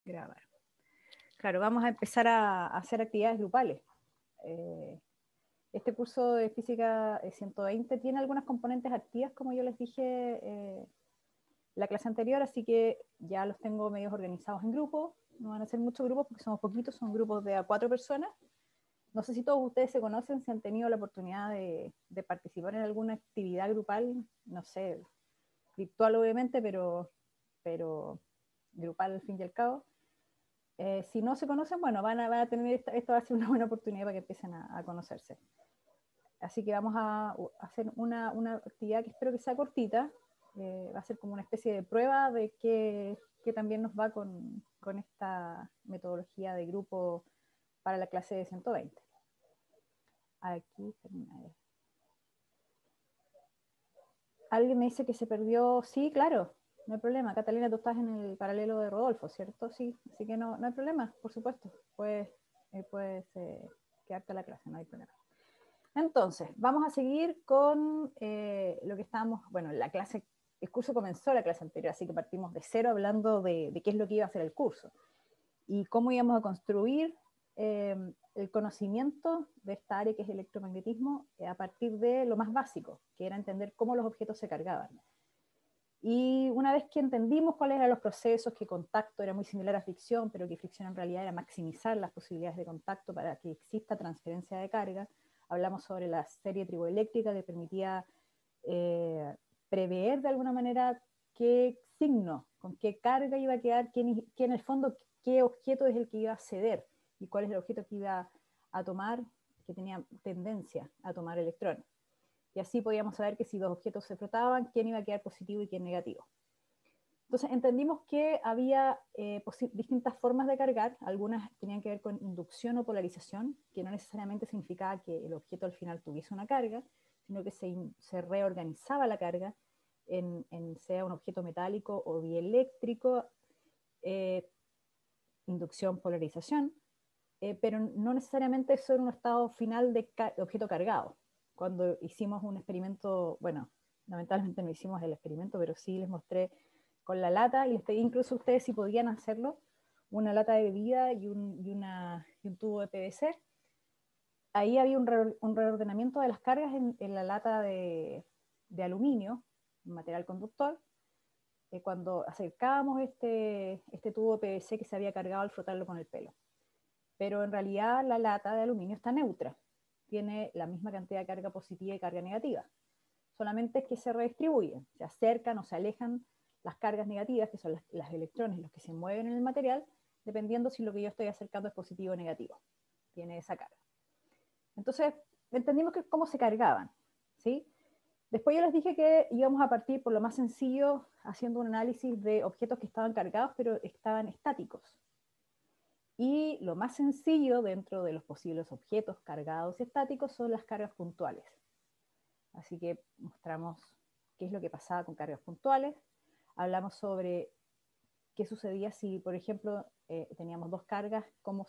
Grabar. Claro, vamos a empezar a hacer actividades grupales. Este curso de Física 120 tiene algunas componentes activas, como yo les dije la clase anterior, así que ya los tengo medios organizados en grupos. No van a ser muchos grupos porque somos poquitos, son grupos de a 4 personas. No sé si todos ustedes se conocen, si han tenido la oportunidad de participar en alguna actividad grupal, no sé, virtual obviamente, pero grupal al fin y al cabo. Si no se conocen, bueno, van a tener, esto va a ser una buena oportunidad para que empiecen a conocerse. Así que vamos a hacer una actividad que espero que sea cortita. Va a ser como una especie de prueba de que también nos va con esta metodología de grupo para la clase de 120. Aquí termina. Alguien me dice que se perdió. Sí, claro, no hay problema. Catalina, tú estás en el paralelo de Rodolfo, ¿cierto? Sí, así que no hay problema, por supuesto. Puedes quedarte a la clase, no hay problema. Entonces, vamos a seguir con lo que estábamos, bueno, la clase, el curso comenzó la clase anterior, así que partimos de cero hablando de qué es lo que iba a ser el curso y cómo íbamos a construir el conocimiento de esta área que es el electromagnetismo a partir de lo más básico, que era entender cómo los objetos se cargaban. Y una vez que entendimos cuáles eran los procesos, que contacto era muy similar a fricción, pero que fricción en realidad era maximizar las posibilidades de contacto para que exista transferencia de carga, hablamos sobre la serie triboeléctrica que permitía prever de alguna manera qué signo, con qué carga iba a quedar, quién en el fondo, qué objeto es el que iba a ceder y cuál es el objeto que iba a tomar, que tenía tendencia a tomar electrones. Y así podíamos saber que si dos objetos se frotaban, quién iba a quedar positivo y quién negativo. Entonces entendimos que había distintas formas de cargar, algunas tenían que ver con inducción o polarización, que no necesariamente significaba que el objeto al final tuviese una carga, sino que se reorganizaba la carga en sea un objeto metálico o dieléctrico, inducción, polarización, pero no necesariamente eso era un estado final de objeto cargado. Cuando hicimos un experimento, bueno, lamentablemente no hicimos el experimento, pero sí les mostré con la lata y les pedí incluso a ustedes si podían hacerlo, una lata de bebida y un tubo de PVC. Ahí había un reordenamiento de las cargas en la lata de aluminio, un material conductor. Cuando acercábamos este tubo de PVC que se había cargado al frotarlo con el pelo. Pero en realidad la lata de aluminio está neutra, tiene la misma cantidad de carga positiva y carga negativa, solamente es que se redistribuyen, se acercan o se alejan las cargas negativas, que son las electrones los que se mueven en el material, dependiendo si lo que yo estoy acercando es positivo o negativo, tiene esa carga. Entonces, entendimos que cómo se cargaban, ¿sí? Después yo les dije que íbamos a partir por lo más sencillo, haciendo un análisis de objetos que estaban cargados, pero estaban estáticos. Y lo más sencillo dentro de los posibles objetos cargados y estáticos son las cargas puntuales. Así que mostramos qué es lo que pasaba con cargas puntuales. Hablamos sobre qué sucedía si, por ejemplo, teníamos dos cargas, cómo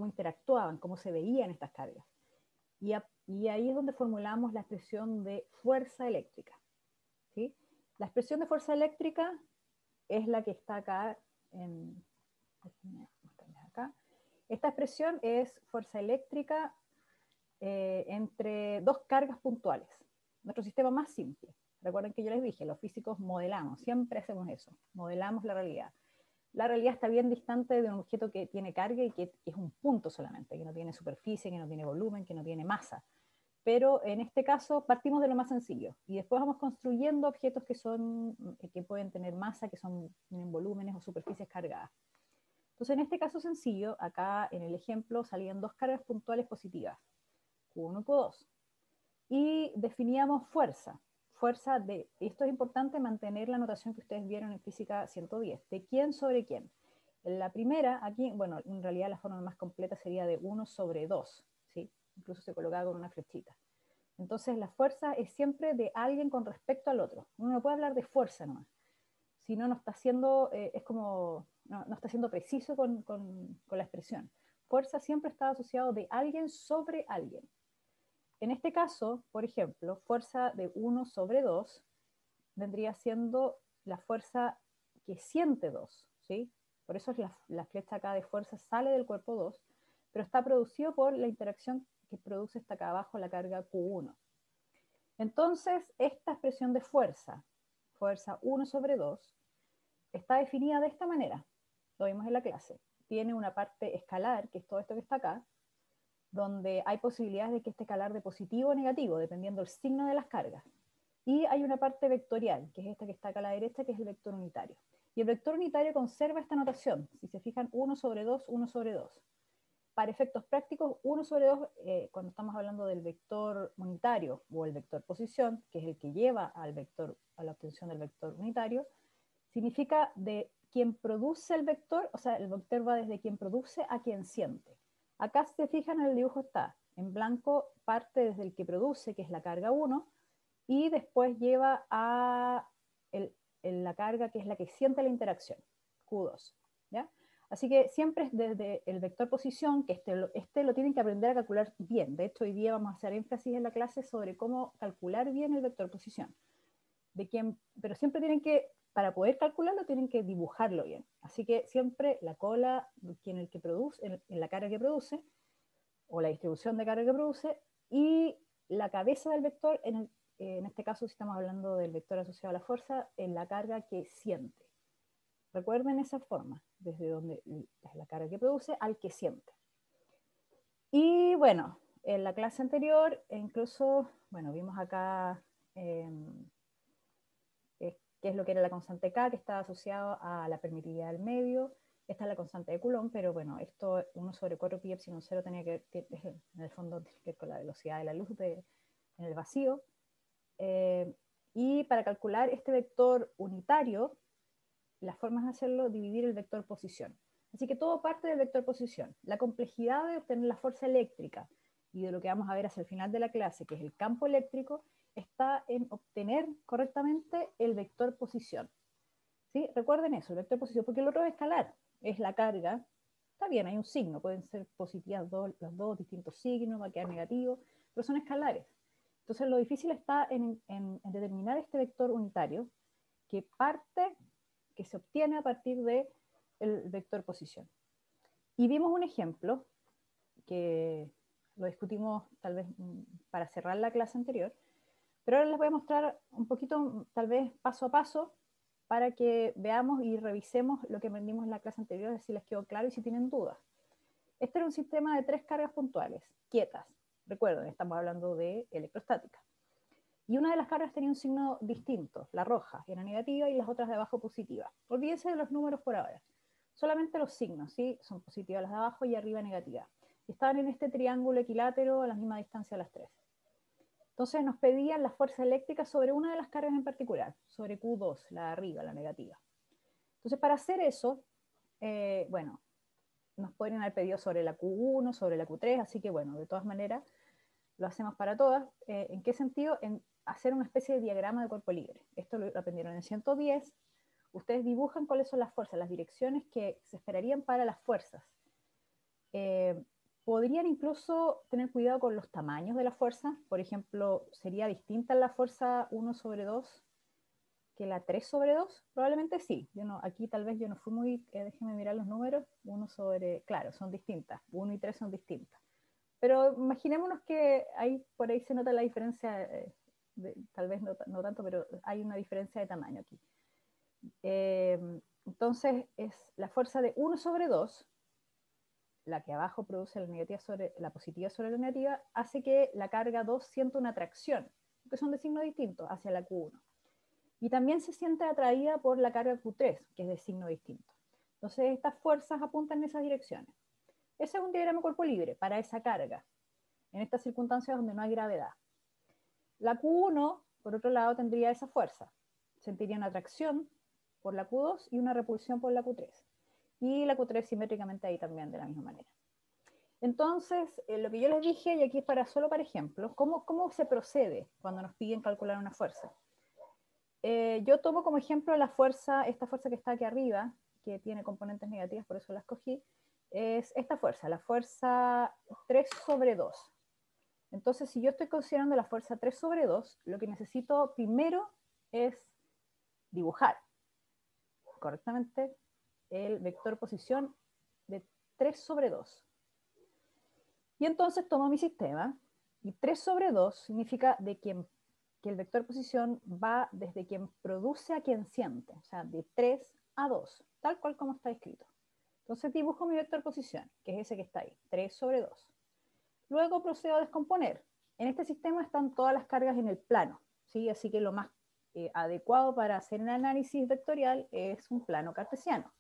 interactuaban, cómo se veían estas cargas. Y ahí es donde formulamos la expresión de fuerza eléctrica, ¿sí? La expresión de fuerza eléctrica es la que está acá acá. Esta expresión es fuerza eléctrica entre dos cargas puntuales. Nuestro sistema más simple. Recuerden que yo les dije, los físicos modelamos, siempre hacemos eso, modelamos la realidad. La realidad está bien distante de un objeto que tiene carga y que es un punto solamente, que no tiene superficie, que no tiene volumen, que no tiene masa. Pero en este caso partimos de lo más sencillo y después vamos construyendo objetos que pueden tener masa, tienen volúmenes o superficies cargadas. Entonces, en este caso sencillo, acá en el ejemplo salían dos cargas puntuales positivas, Q1 y Q2. Y definíamos fuerza. Esto es importante mantener la notación que ustedes vieron en física 110, de quién sobre quién. En la primera, aquí, bueno, en realidad la forma más completa sería de 1 sobre 2, ¿sí? Incluso se colocaba con una flechita. Entonces, la fuerza es siempre de alguien con respecto al otro. Uno no puede hablar de fuerza nomás. Si no, no está siendo, no está siendo preciso con la expresión. Fuerza siempre está asociado de alguien sobre alguien. En este caso, por ejemplo, fuerza de 1 sobre 2 vendría siendo la fuerza que siente 2, ¿sí? Por eso es la flecha acá de fuerza sale del cuerpo 2, pero está producido por la interacción que produce esta acá abajo la carga Q1. Entonces, esta expresión de fuerza 1 sobre 2, está definida de esta manera. Lo vimos en la clase. Tiene una parte escalar, que es todo esto que está acá, donde hay posibilidades de que este escalar de positivo o negativo, dependiendo del signo de las cargas. Y hay una parte vectorial, que es esta que está acá a la derecha, que es el vector unitario. Y el vector unitario conserva esta notación. Si se fijan, 1 sobre 2, 1 sobre 2. Para efectos prácticos, 1 sobre 2, cuando estamos hablando del vector unitario o el vector posición, que es el que lleva al vector, a la obtención del vector unitario, significa de quien produce el vector, o sea, el vector va desde quien produce a quien siente. Acá, si se fijan, en el dibujo está en blanco, parte desde el que produce, que es la carga 1, y después lleva a la carga que es la que siente la interacción, Q2. ¿Ya? Así que siempre es desde el vector posición, que este lo tienen que aprender a calcular bien. De hecho, hoy día vamos a hacer énfasis en la clase sobre cómo calcular bien el vector posición. Pero siempre tienen que, para poder calcularlo, tienen que dibujarlo bien. Así que siempre la cola, en el que produce, en la carga que produce, o la distribución de carga que produce, y la cabeza del vector, en este caso si estamos hablando del vector asociado a la fuerza, en la carga que siente. Recuerden esa forma, desde donde es la carga que produce al que siente. Y bueno, en la clase anterior, incluso, bueno, vimos acá qué es lo que era la constante K, que estaba asociado a la permitividad del medio. Esta es la constante de Coulomb, pero bueno, esto 1 sobre 4 pi epsilon 0 tenía que ver, en el fondo, tiene que ver con la velocidad de la luz en el vacío. Y para calcular este vector unitario, las formas de hacerlo, dividir el vector posición. Así que todo parte del vector posición. La complejidad de obtener la fuerza eléctrica y de lo que vamos a ver hacia el final de la clase, que es el campo eléctrico, está en obtener correctamente el vector posición. ¿Sí? Recuerden eso, el vector posición, porque el otro es escalar, es la carga. Está bien, hay un signo, pueden ser positivas los dos distintos signos, va a quedar negativo, pero son escalares. Entonces lo difícil está en determinar este vector unitario que se obtiene a partir del vector posición. Y vimos un ejemplo que lo discutimos tal vez para cerrar la clase anterior, pero ahora les voy a mostrar un poquito, tal vez paso a paso, para que veamos y revisemos lo que aprendimos en la clase anterior, si les quedó claro y si tienen dudas. Este era un sistema de 3 cargas puntuales, quietas. Recuerden, estamos hablando de electrostática. Y una de las cargas tenía un signo distinto, la roja era negativa y las otras de abajo positiva. Olvídense de los números por ahora, solamente los signos, ¿sí? Son positivas las de abajo y arriba negativas. Y estaban en este triángulo equilátero a la misma distancia las tres. Entonces nos pedían la fuerza eléctrica sobre una de las cargas en particular, sobre Q2, la de arriba, la negativa. Entonces para hacer eso, bueno, nos podrían haber pedido sobre la Q1, sobre la Q3, así que bueno, de todas maneras, lo hacemos para todas. ¿En qué sentido? En hacer una especie de diagrama de cuerpo libre. Esto lo aprendieron en 110. Ustedes dibujan cuáles son las fuerzas, las direcciones que se esperarían para las fuerzas. Podrían incluso tener cuidado con los tamaños de la fuerza. Por ejemplo, ¿sería distinta la fuerza 1 sobre 2 que la 3 sobre 2? Probablemente sí. Aquí tal vez yo no fui muy, déjenme mirar los números. 1 sobre, claro, son distintas. 1 y 3 son distintas. Pero imaginémonos que por ahí se nota la diferencia, tal vez no tanto, pero hay una diferencia de tamaño aquí. Entonces, es la fuerza de 1 sobre 2, la que abajo produce la positiva sobre la negativa, hace que la carga 2 sienta una atracción, que son de signo distinto, hacia la Q1. Y también se siente atraída por la carga Q3, que es de signo distinto. Entonces, estas fuerzas apuntan en esas direcciones. Ese es un diagrama cuerpo libre para esa carga, en estas circunstancias donde no hay gravedad. La Q1, por otro lado, tendría esa fuerza. Sentiría una atracción por la Q2 y una repulsión por la Q3. Y la Q3 simétricamente ahí también de la misma manera. Entonces, lo que yo les dije, y aquí es solo para ejemplos, ¿cómo se procede cuando nos piden calcular una fuerza? Yo tomo como ejemplo esta fuerza que está aquí arriba, que tiene componentes negativas, por eso la escogí, es esta fuerza, la fuerza 3 sobre 2. Entonces, si yo estoy considerando la fuerza 3 sobre 2, lo que necesito primero es dibujar. correctamente el vector posición de 3 sobre 2. Y entonces tomo mi sistema, y 3 sobre 2 significa que el vector posición va desde quien produce a quien siente, o sea, de 3 a 2, tal cual como está escrito. Entonces dibujo mi vector posición, que es ese que está ahí, 3 sobre 2. Luego procedo a descomponer. En este sistema están todas las cargas en el plano, ¿sí? Así que lo más adecuado para hacer un análisis vectorial es un plano cartesiano.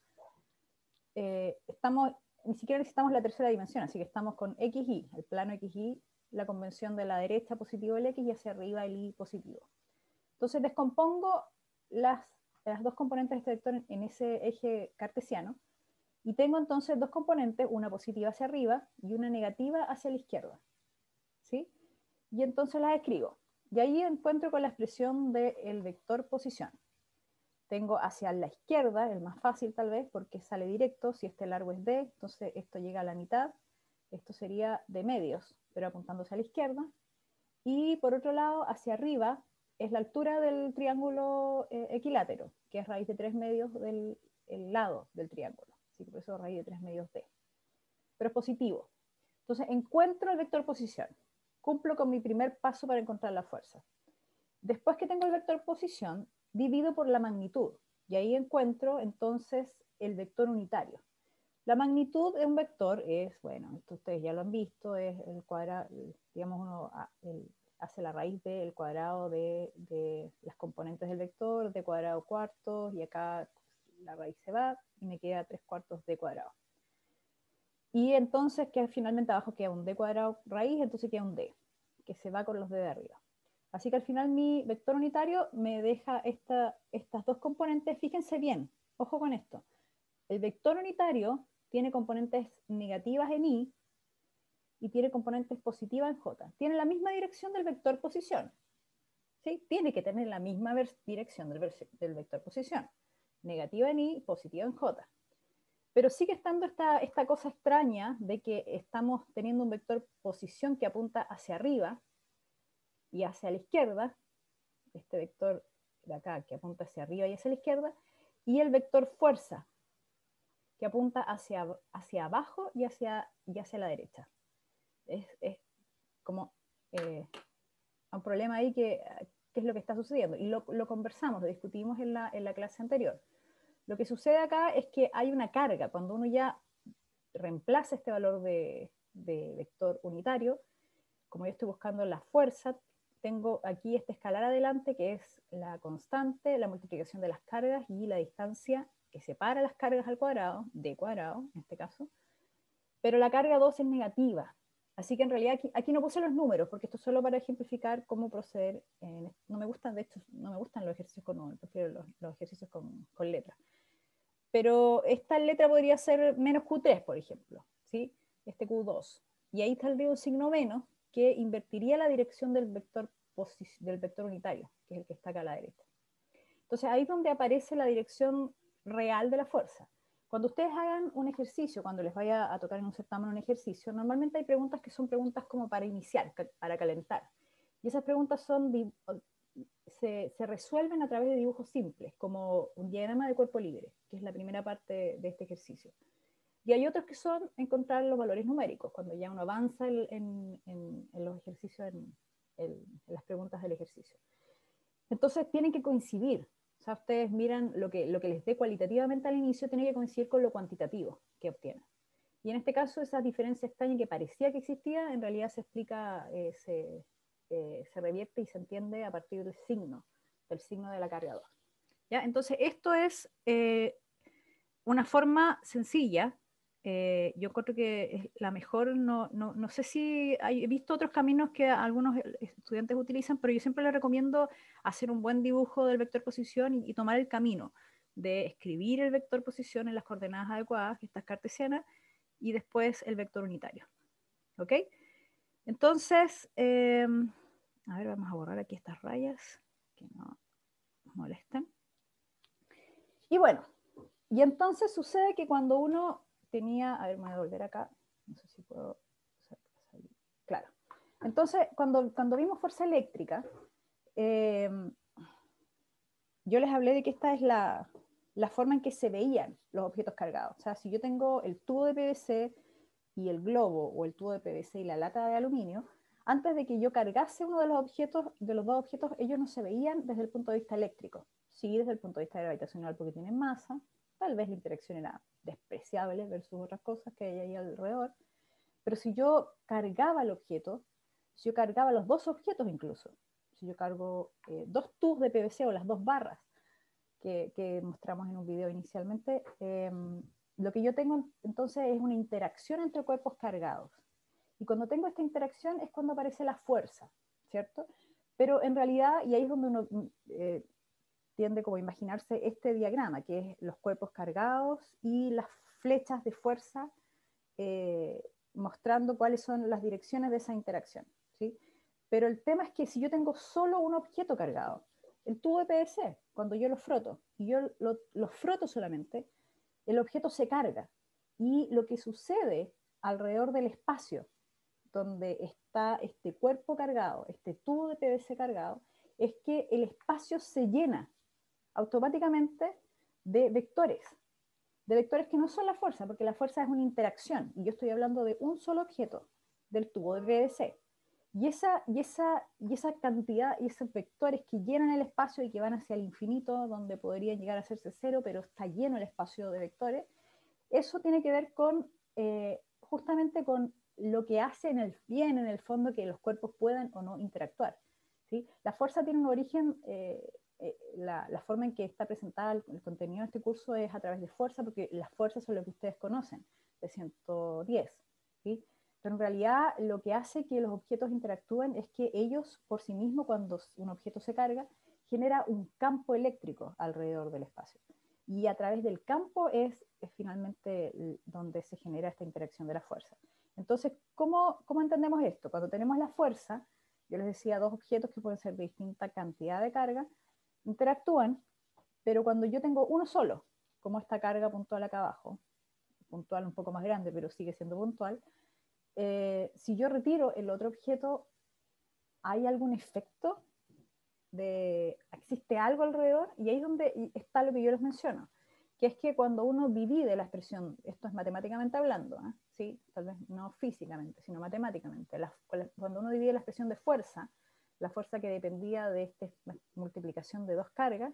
Ni siquiera necesitamos la tercera dimensión, así que estamos con XY, el plano XY, la convención de la derecha positivo el X y hacia arriba el Y positivo. Entonces descompongo las dos componentes de este vector en ese eje cartesiano, y tengo entonces dos componentes, una positiva hacia arriba y una negativa hacia la izquierda, ¿sí? Y entonces las escribo. Y ahí encuentro con la expresión del vector posición. Tengo hacia la izquierda, el más fácil tal vez, porque sale directo, si este largo es D, entonces esto llega a la mitad, esto sería de medios, pero apuntándose a la izquierda. Y por otro lado, hacia arriba, es la altura del triángulo equilátero, que es raíz de 3 medios del lado del triángulo. Así que por eso raíz de 3 medios D. Pero es positivo. Entonces encuentro el vector posición. Cumplo con mi primer paso para encontrar la fuerza. Después que tengo el vector posición, divido por la magnitud. Y ahí encuentro entonces el vector unitario. La magnitud de un vector es, bueno, esto ustedes ya lo han visto, es el cuadrado, digamos, uno hace la raíz del cuadrado de las componentes del vector, de cuadrado cuartos, y acá la raíz se va y me queda 3/4 d cuadrado. Y entonces que finalmente abajo queda un d cuadrado raíz, entonces queda un d, que se va con los d de arriba. Así que al final mi vector unitario me deja estas dos componentes. Fíjense bien, ojo con esto. El vector unitario tiene componentes negativas en Y y tiene componentes positivas en J. Tiene la misma dirección del vector posición. ¿Sí? Tiene que tener la misma dirección del vector posición. Negativa en Y, positiva en J. Pero sigue estando esta cosa extraña de que estamos teniendo un vector posición que apunta hacia arriba y hacia la izquierda, este vector de acá que apunta hacia arriba y hacia la izquierda, y el vector fuerza, que apunta hacia abajo y hacia la derecha. Es como un problema ahí que es lo que está sucediendo. Y lo conversamos, lo discutimos en la clase anterior. Lo que sucede acá es que hay una carga. Cuando uno ya reemplaza este valor de vector unitario, como yo estoy buscando la fuerza, tengo aquí este escalar adelante, que es la constante, la multiplicación de las cargas y la distancia que separa las cargas al cuadrado, d cuadrado en este caso, pero la carga 2 es negativa. Así que en realidad aquí no puse los números, porque esto es solo para ejemplificar cómo proceder. No me gustan, de hecho, no me gustan los ejercicios con números, prefiero los ejercicios con letras. Pero esta letra podría ser menos Q3, por ejemplo, ¿sí? Este Q2. Y ahí tendría un signo menos que invertiría la dirección del vector unitario, que es el que está acá a la derecha. Entonces ahí es donde aparece la dirección real de la fuerza. Cuando ustedes hagan un ejercicio, cuando les vaya a tocar en un certamen un ejercicio, normalmente hay preguntas que son preguntas como para iniciar, para calentar. Y esas preguntas se resuelven a través de dibujos simples, como un diagrama de cuerpo libre, que es la primera parte de este ejercicio. Y hay otros que son encontrar los valores numéricos, cuando ya uno avanza en los ejercicios, en las preguntas del ejercicio. Entonces tienen que coincidir. O sea, ustedes miran lo que les dé cualitativamente al inicio, tiene que coincidir con lo cuantitativo que obtienen. Y en este caso, esa diferencia extraña que parecía que existía, en realidad se explica, se revierte y se entiende a partir del signo de la carga 2. ¿Ya? Entonces, esto es una forma sencilla. Yo encuentro que es la mejor. No sé si he visto otros caminos que algunos estudiantes utilizan, pero yo siempre les recomiendo hacer un buen dibujo del vector posición y tomar el camino de escribir el vector posición en las coordenadas adecuadas, que estas cartesianas, y después el vector unitario. ¿Ok? Entonces, a ver, vamos a borrar aquí estas rayas que no molesten. Y bueno, y entonces sucede que cuando uno tenía, a ver, me voy a volver acá, no sé si puedo salir. Claro. Entonces, cuando vimos fuerza eléctrica, yo les hablé de que esta es la la forma en que se veían los objetos cargados. O sea, si yo tengo el tubo de PVC y el globo, o el tubo de PVC y la lata de aluminio, antes de que yo cargase uno de los objetos, de los dos objetos, ellos no se veían desde el punto de vista eléctrico. Sí, desde el punto de vista gravitacional, porque tienen masa, tal vez la interacción era despreciable versus otras cosas que hay ahí alrededor, pero si yo cargaba el objeto, si yo cargaba los dos objetos incluso, si yo cargo dos tubos de PVC o las dos barras que mostramos en un video inicialmente, lo que yo tengo entonces es una interacción entre cuerpos cargados. Y cuando tengo esta interacción es cuando aparece la fuerza, ¿cierto? Pero en realidad, y ahí es donde uno tiende como a imaginarse este diagrama, que es los cuerpos cargados y las flechas de fuerza mostrando cuáles son las direcciones de esa interacción, ¿sí? Pero el tema es que si yo tengo solo un objeto cargado, el tubo de PVC, cuando yo lo froto, y yo lo froto solamente, el objeto se carga. Y lo que sucede alrededor del espacio donde está este cuerpo cargado, este tubo de PVC cargado, es que el espacio se llena automáticamente de vectores que no son la fuerza, porque la fuerza es una interacción, y yo estoy hablando de un solo objeto, del tubo de PVC. Y esa cantidad, y esos vectores que llenan el espacio y que van hacia el infinito, donde podrían llegar a hacerse cero, pero está lleno el espacio de vectores, eso tiene que ver con justamente con lo que hace en el fondo, que los cuerpos puedan o no interactuar. ¿Sí? La fuerza tiene un origen, la forma en que está presentada el contenido de este curso es a través de fuerza, porque las fuerzas son lo que ustedes conocen, de 110. ¿Sí? Pero en realidad lo que hace que los objetos interactúen es que ellos por sí mismos, cuando un objeto se carga, genera un campo eléctrico alrededor del espacio. Y a través del campo es finalmente donde se genera esta interacción de la fuerza. Entonces, ¿cómo entendemos esto? Cuando tenemos la fuerza, yo les decía, dos objetos que pueden ser de distinta cantidad de carga, interactúan, pero cuando yo tengo uno solo, como esta carga puntual acá abajo, puntual un poco más grande, pero sigue siendo puntual, si yo retiro el otro objeto, ¿hay algún efecto? ¿Existe algo alrededor? Y ahí es donde está lo que yo les menciono, que es que cuando uno divide la expresión, esto es matemáticamente hablando, ¿sí? Tal vez no físicamente, sino matemáticamente, cuando uno divide la expresión de fuerza, la fuerza que dependía de esta multiplicación de dos cargas,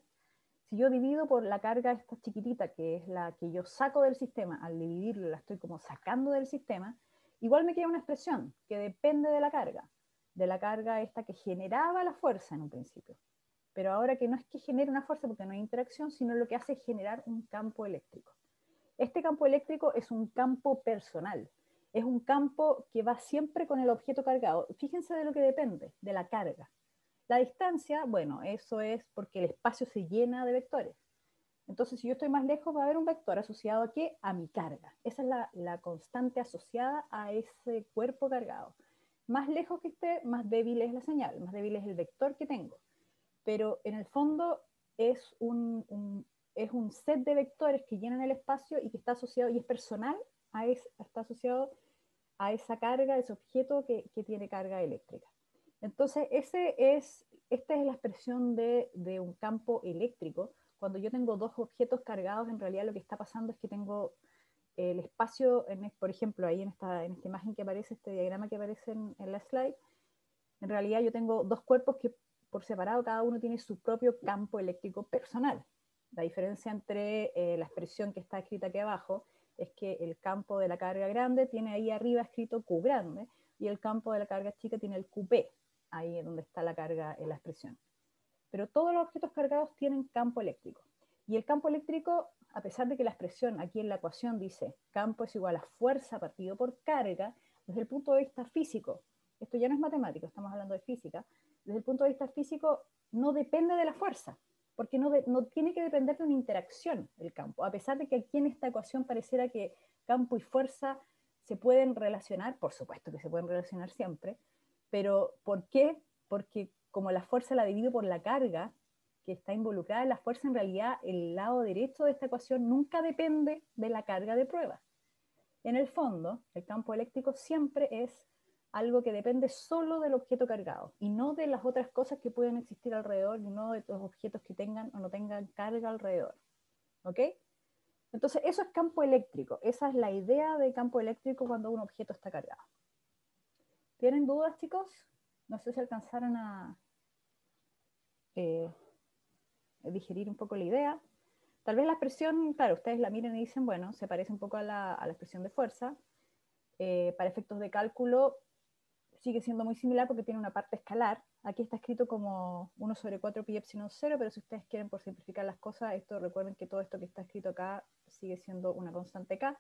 si yo divido por la carga esta chiquitita, que es la que yo saco del sistema, al dividirlo la estoy como sacando del sistema, igual me queda una expresión que depende de la carga esta que generaba la fuerza en un principio. Pero ahora que no es que genere una fuerza porque no hay interacción, sino lo que hace es generar un campo eléctrico. Este campo eléctrico es un campo personal, es un campo que va siempre con el objeto cargado. Fíjense de lo que depende, de la carga. La distancia, bueno, eso es porque el espacio se llena de vectores. Entonces, si yo estoy más lejos, va a haber un vector asociado a qué? A mi carga. Esa es la constante asociada a ese cuerpo cargado. Más lejos que esté, más débil es la señal, más débil es el vector que tengo. Pero en el fondo es es un set de vectores que llenan el espacio y que está asociado, y es personal, está asociado a esa carga, a ese objeto que tiene carga eléctrica. Entonces, esta es la expresión de un campo eléctrico. Cuando yo tengo dos objetos cargados, en realidad lo que está pasando es que tengo el espacio, por ejemplo, ahí en esta imagen que aparece, este diagrama que aparece en la slide, en realidad yo tengo dos cuerpos que por separado cada uno tiene su propio campo eléctrico personal. La diferencia entre la expresión que está escrita aquí abajo es que el campo de la carga grande tiene ahí arriba escrito Q grande, y el campo de la carga chica tiene el QP, ahí es donde está la carga en la expresión. Pero todos los objetos cargados tienen campo eléctrico. Y el campo eléctrico, a pesar de que la expresión aquí en la ecuación dice campo es igual a fuerza partido por carga, desde el punto de vista físico, esto ya no es matemático, estamos hablando de física, desde el punto de vista físico no depende de la fuerza, porque no tiene que depender de una interacción el campo, a pesar de que aquí en esta ecuación pareciera que campo y fuerza se pueden relacionar, por supuesto que se pueden relacionar siempre, pero ¿por qué? Porque como la fuerza la divido por la carga que está involucrada en la fuerza, en realidad el lado derecho de esta ecuación nunca depende de la carga de prueba. En el fondo, el campo eléctrico siempre es algo que depende solo del objeto cargado y no de las otras cosas que pueden existir alrededor, y no de los objetos que tengan o no tengan carga alrededor. ¿ok? Entonces, eso es campo eléctrico. Esa es la idea de campo eléctrico cuando un objeto está cargado. ¿Tienen dudas, chicos? No sé si alcanzaron a digerir un poco la idea. Tal vez la expresión, claro, ustedes la miren y dicen, bueno, se parece un poco a la expresión de fuerza. Para efectos de cálculo sigue siendo muy similar porque tiene una parte escalar. Aquí está escrito como 1 sobre 4 pi epsilon 0, pero si ustedes quieren por simplificar las cosas, recuerden que todo esto que está escrito acá sigue siendo una constante k.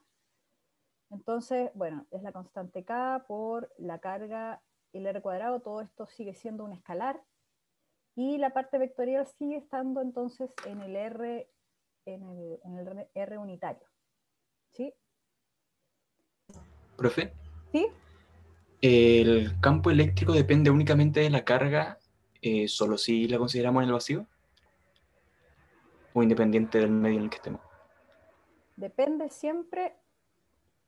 Entonces, bueno, es la constante k por la carga el r cuadrado, todo esto sigue siendo un escalar, y la parte vectorial sigue estando entonces en el r, en el r unitario. ¿Sí? Profe, ¿Sí? ¿el campo eléctrico depende únicamente de la carga, solo si la consideramos en el vacío? ¿O independiente del medio en el que estemos? Depende siempre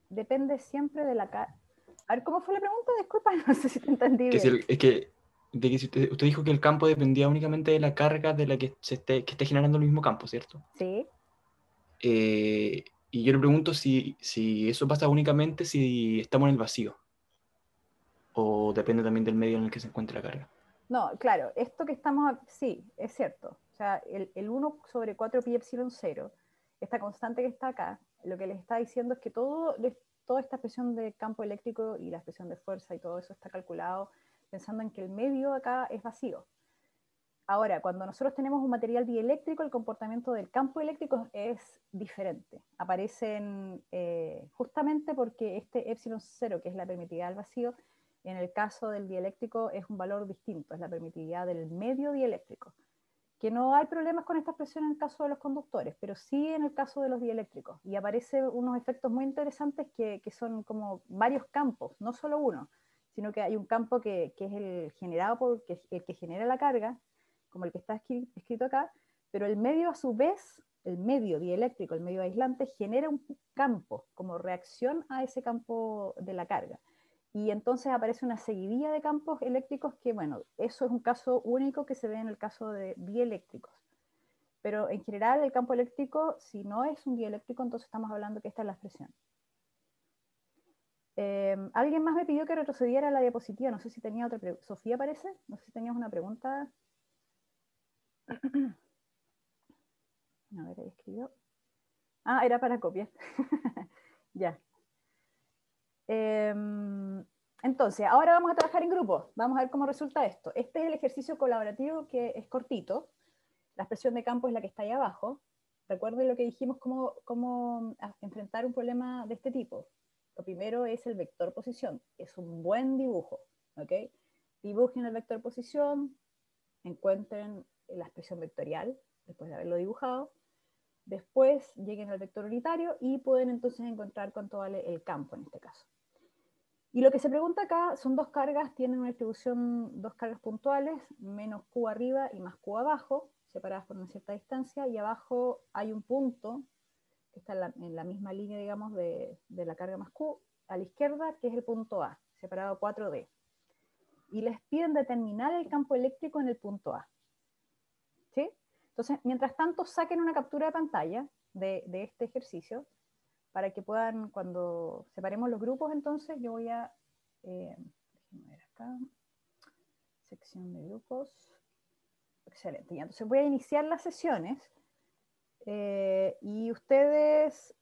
de la carga. A ver, ¿cómo fue la pregunta? Disculpa, no sé si te entendí Que si bien. es que, de que si usted dijo que el campo dependía únicamente de la carga de la que esté generando el mismo campo, ¿cierto? Sí. Y yo le pregunto si eso pasa únicamente si estamos en el vacío, o depende también del medio en el que se encuentra la carga. No, claro, esto que estamos, sí, es cierto. O sea, el 1 sobre 4 pi epsilon 0, esta constante que está acá, lo que les está diciendo es que toda esta expresión de campo eléctrico y la expresión de fuerza y todo eso está calculado pensando en que el medio acá es vacío. Ahora, cuando nosotros tenemos un material dieléctrico, el comportamiento del campo eléctrico es diferente. Aparecen justamente porque este epsilon 0, que es la permitividad del vacío, en el caso del dieléctrico es un valor distinto, es la permitividad del medio dieléctrico. Que no hay problemas con esta expresión en el caso de los conductores, pero sí en el caso de los dieléctricos. Y aparecen unos efectos muy interesantes que son como varios campos, no solo uno, sino que hay un campo que es el generado por el que genera la carga, como el que está escrito acá, pero el medio a su vez, el medio dieléctrico, el medio aislante, genera un campo como reacción a ese campo de la carga. Y entonces aparece una seguidilla de campos eléctricos que, bueno, eso es un caso único que se ve en el caso de dieléctricos. Pero en general el campo eléctrico, si no es un dieléctrico, entonces estamos hablando que esta es la expresión. Alguien más me pidió que retrocediera a la diapositiva, no sé si tenía otra pregunta. Sofía parece, no sé si tenías una pregunta. A ver, ahí escribió. Ah, era para copiar. Ya. Entonces, ahora vamos a trabajar en grupo. Vamos a ver cómo resulta esto. Este es el ejercicio colaborativo que es cortito. La expresión de campo es la que está ahí abajo. Recuerden lo que dijimos, cómo enfrentar un problema de este tipo. Lo primero es el vector posición. Es un buen dibujo. ¿Ok? Dibujen el vector posición, encuentren la expresión vectorial después de haberlo dibujado. Después lleguen al vector unitario y pueden entonces encontrar cuánto vale el campo en este caso. Y lo que se pregunta acá son dos cargas, tienen una distribución, dos cargas puntuales, menos Q arriba y más Q abajo, separadas por una cierta distancia, y abajo hay un punto que está en la misma línea, digamos, de la carga más Q, a la izquierda, que es el punto A, separado 4D. Y les piden determinar el campo eléctrico en el punto A. ¿Sí? Entonces, mientras tanto, saquen una captura de pantalla de este ejercicio para que puedan, cuando separemos los grupos, entonces yo voy a, déjenme ver acá, sección de grupos, excelente, ya, entonces voy a iniciar las sesiones y ustedes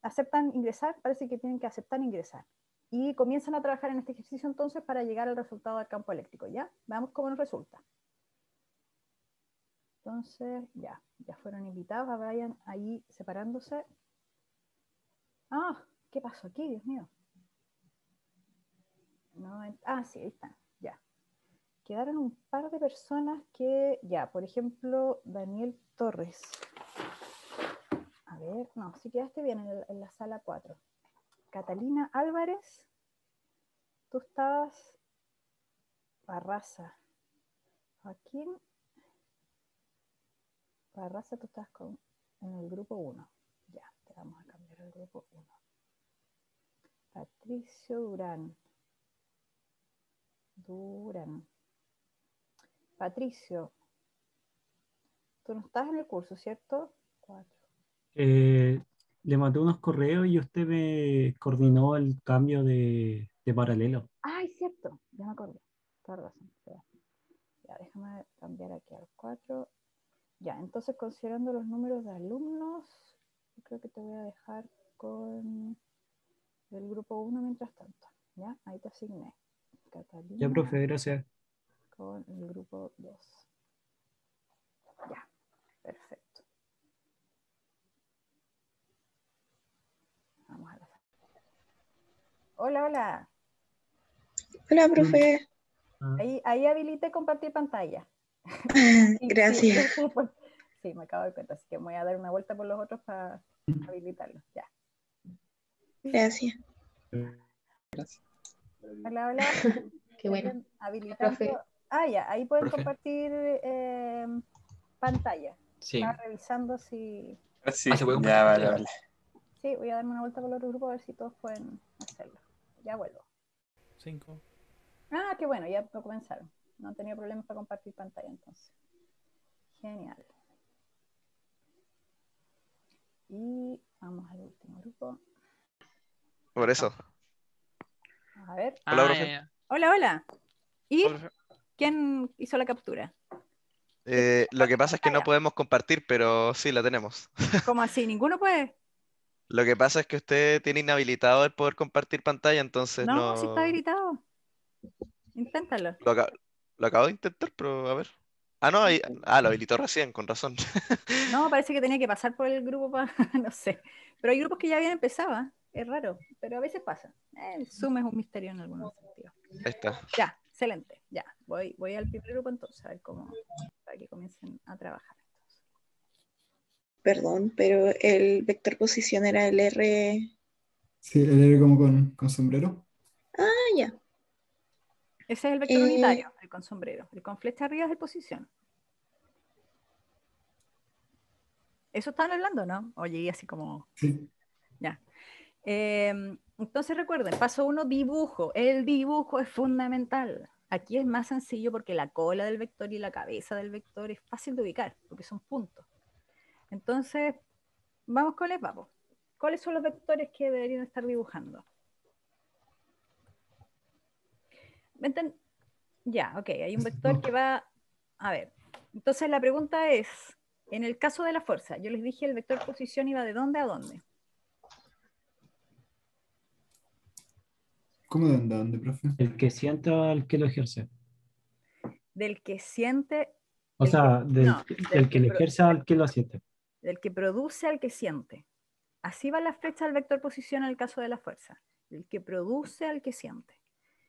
aceptan ingresar, parece que tienen que aceptar ingresar, y comienzan a trabajar en este ejercicio entonces para llegar al resultado del campo eléctrico, ¿ya? Veamos cómo nos resulta. Entonces, ya fueron invitados, vayan ahí separándose. Ah, ¿qué pasó aquí, Dios mío? No, sí, ahí están, ya. Quedaron un par de personas que, ya, por ejemplo, Daniel Torres. A ver, no, sí quedaste bien en la sala 4. Catalina Álvarez, tú estabas Barraza. Joaquín Barraza, tú estás en el grupo 1. Ya, te vamos a cambiar al grupo 1. Patricio Durán. Patricio, tú no estás en el curso, ¿cierto? 4. Le mandé unos correos y usted me coordinó el cambio de paralelo. Ay, cierto, ya me acordé. Toda razón. Ya, déjame cambiar aquí al 4. Ya, entonces considerando los números de alumnos, yo creo que te voy a dejar con el grupo 1 mientras tanto. ¿Ya? Ahí te asigné. Ya, Catalina profe, gracias. con el grupo 2. Ya, perfecto. Vamos a la... Hola, hola. Hola, profe. Ahí habilité compartir pantalla. Gracias. Sí, me acabo de dar cuenta, así que me voy a dar una vuelta por los otros para habilitarlos. Ya. Gracias. Hola, hola. Qué bueno. Habilitando. Profe. Ya, ahí pueden Profe. compartir pantalla. Sí. Estaba revisando si... Sí, se puede ya compartir. vale. Sí, voy a darme una vuelta por el otro grupo a ver si todos pueden hacerlo. Ya vuelvo. 5. Ah, qué bueno, ya comenzaron. No han tenido problemas para compartir pantalla entonces. Genial. Y vamos al último grupo. Por eso. A ver. Hola, profe. Ya. Hola, hola. ¿Y Hola, profe. quién hizo la captura? Lo que pasa es que no Pantalla. podemos compartir, pero sí la tenemos. ¿Cómo así? ¿Ninguno puede? Lo que pasa es que usted tiene inhabilitado el poder compartir pantalla, entonces No, si está no... habilitado. Inténtalo. Lo acabo de intentar, pero a ver. Ah, no, ahí... lo habilitó recién, con razón. No, parece que tenía que pasar por el grupo para, no sé. Pero hay grupos que ya habían empezado, ¿eh? Es raro, pero a veces pasa. El Zoom es un misterio en algunos sentidos. Ahí está. Ya, excelente. Ya, voy al primer grupo entonces, a ver cómo, para que comiencen a trabajar. Perdón, pero el vector posición era el R. Sí, el R como con sombrero. Ah, ya. Ese es el vector unitario, el con sombrero. El con flecha arriba es el posición. ¿Eso estaban hablando, no? Oye, así como... Sí. Ya. Entonces recuerden, paso 1, dibujo. El dibujo es fundamental. Aquí es más sencillo porque la cola del vector y la cabeza del vector es fácil de ubicar, porque son puntos. Entonces, vamos con el papo. ¿Cuáles son los vectores que deberían estar dibujando? Ya, ok, hay un vector que va... A ver, entonces la pregunta es, en el caso de la fuerza, yo les dije el vector posición iba de dónde a dónde. ¿Cómo de dónde, profe? El que sienta al que lo ejerce. Del que siente... O sea, no, del que lo ejerce al que lo siente. Del que produce al que siente. Así va la flecha del vector posición en el caso de la fuerza. Del que produce al que siente.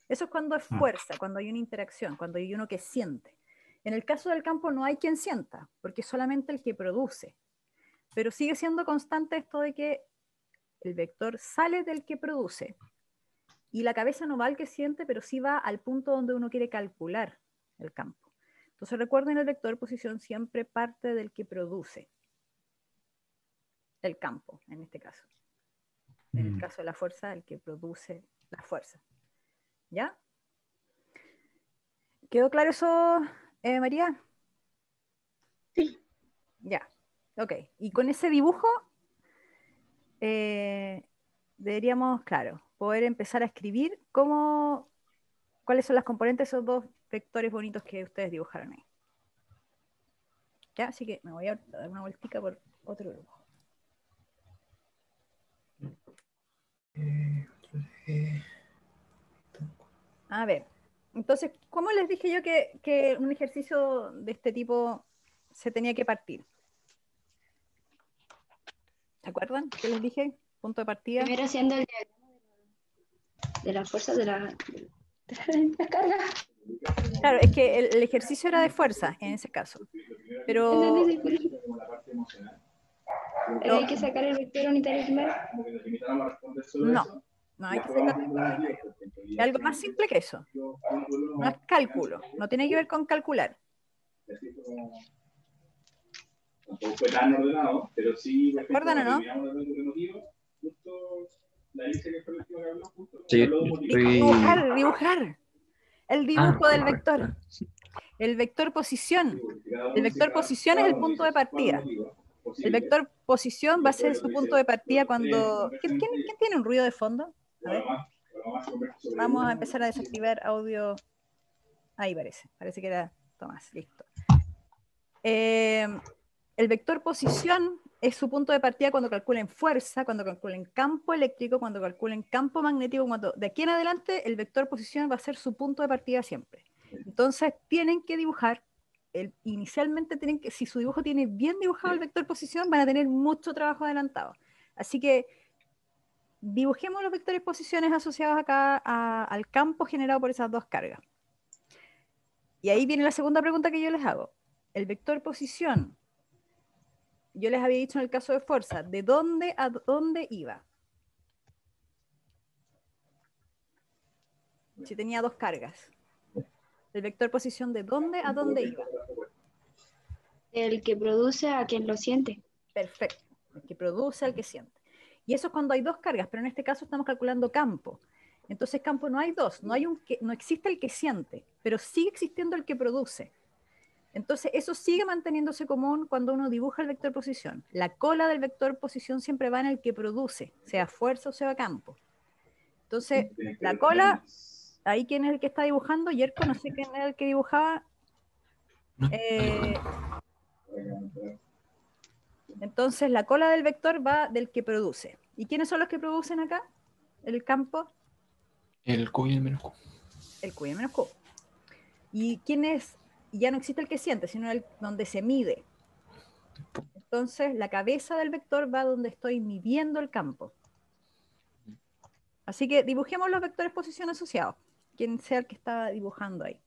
Eso es cuando es fuerza, cuando hay una interacción, cuando hay uno que siente. En el caso del campo no hay quien sienta, porque es solamente el que produce. Pero sigue siendo constante esto de que el vector sale del que produce. Y la cabeza no va al que siente, pero sí va al punto donde uno quiere calcular el campo. Entonces recuerden, el vector posición siempre parte del que produce el campo, en este caso. En el caso de la fuerza, el que produce la fuerza. ¿Ya? ¿Quedó claro eso, María? Sí. Ya, ok. Y con ese dibujo deberíamos, claro, poder empezar a escribir cuáles son las componentes de esos dos vectores bonitos que ustedes dibujaron ahí. ¿Ya? Así que me voy a dar una vueltica por otro dibujo. A ver, entonces, ¿cómo les dije yo que un ejercicio de este tipo se tenía que partir? ¿Se acuerdan? ¿Qué les dije? Punto de partida. Primero haciendo el diagrama de la fuerza de la carga. Claro, es que el ejercicio era de fuerza en ese caso. Pero ¿Pero hay que sacar el vector unitario primero? no hay que sacar el vector unitario. Es algo más simple que eso. No es cálculo, no tiene que ver con calcular. Tampoco fue tan ordenado, pero sí... ¿Se acuerdan o no? Sí, Dibujar. El dibujo del vector. El vector posición. El vector posición es el punto de partida. El vector posición va a ser su punto de partida cuando... ¿Quién tiene un ruido de fondo? A ver. Vamos a empezar a desactivar audio. Ahí parece que era Tomás, listo. El vector posición es su punto de partida cuando calculen fuerza, cuando calculen campo eléctrico, cuando calculen campo magnético, cuando de aquí en adelante el vector posición va a ser su punto de partida siempre. Entonces tienen que dibujar, inicialmente si su dibujo tiene bien dibujado el vector posición, van a tener mucho trabajo adelantado. Así que dibujemos los vectores posiciones asociados acá al campo generado por esas dos cargas. Y ahí viene la segunda pregunta que yo les hago. El vector posición, yo les había dicho en el caso de fuerza, ¿de dónde a dónde iba? Si tenía dos cargas. El vector posición, ¿de dónde a dónde iba? El que produce a quien lo siente. Perfecto. El que produce al que siente. Y eso es cuando hay dos cargas, pero en este caso estamos calculando campo. Entonces campo no hay dos, no existe el que siente, pero sigue existiendo el que produce. Entonces eso sigue manteniéndose común cuando uno dibuja el vector posición. La cola del vector posición siempre va en el que produce, sea fuerza o sea campo. Entonces la cola, ahí quién es el que está dibujando, Yerko, no sé quién era el que dibujaba. Entonces la cola del vector va del que produce. ¿Y quiénes son los que producen acá? El campo. El Q y el menos Q. El Q y el menos Q. ¿Y quién es? Ya no existe el que siente, sino el donde se mide. Entonces la cabeza del vector va donde estoy midiendo el campo. Así que dibujemos los vectores posición asociados. Quien sea el que está dibujando ahí.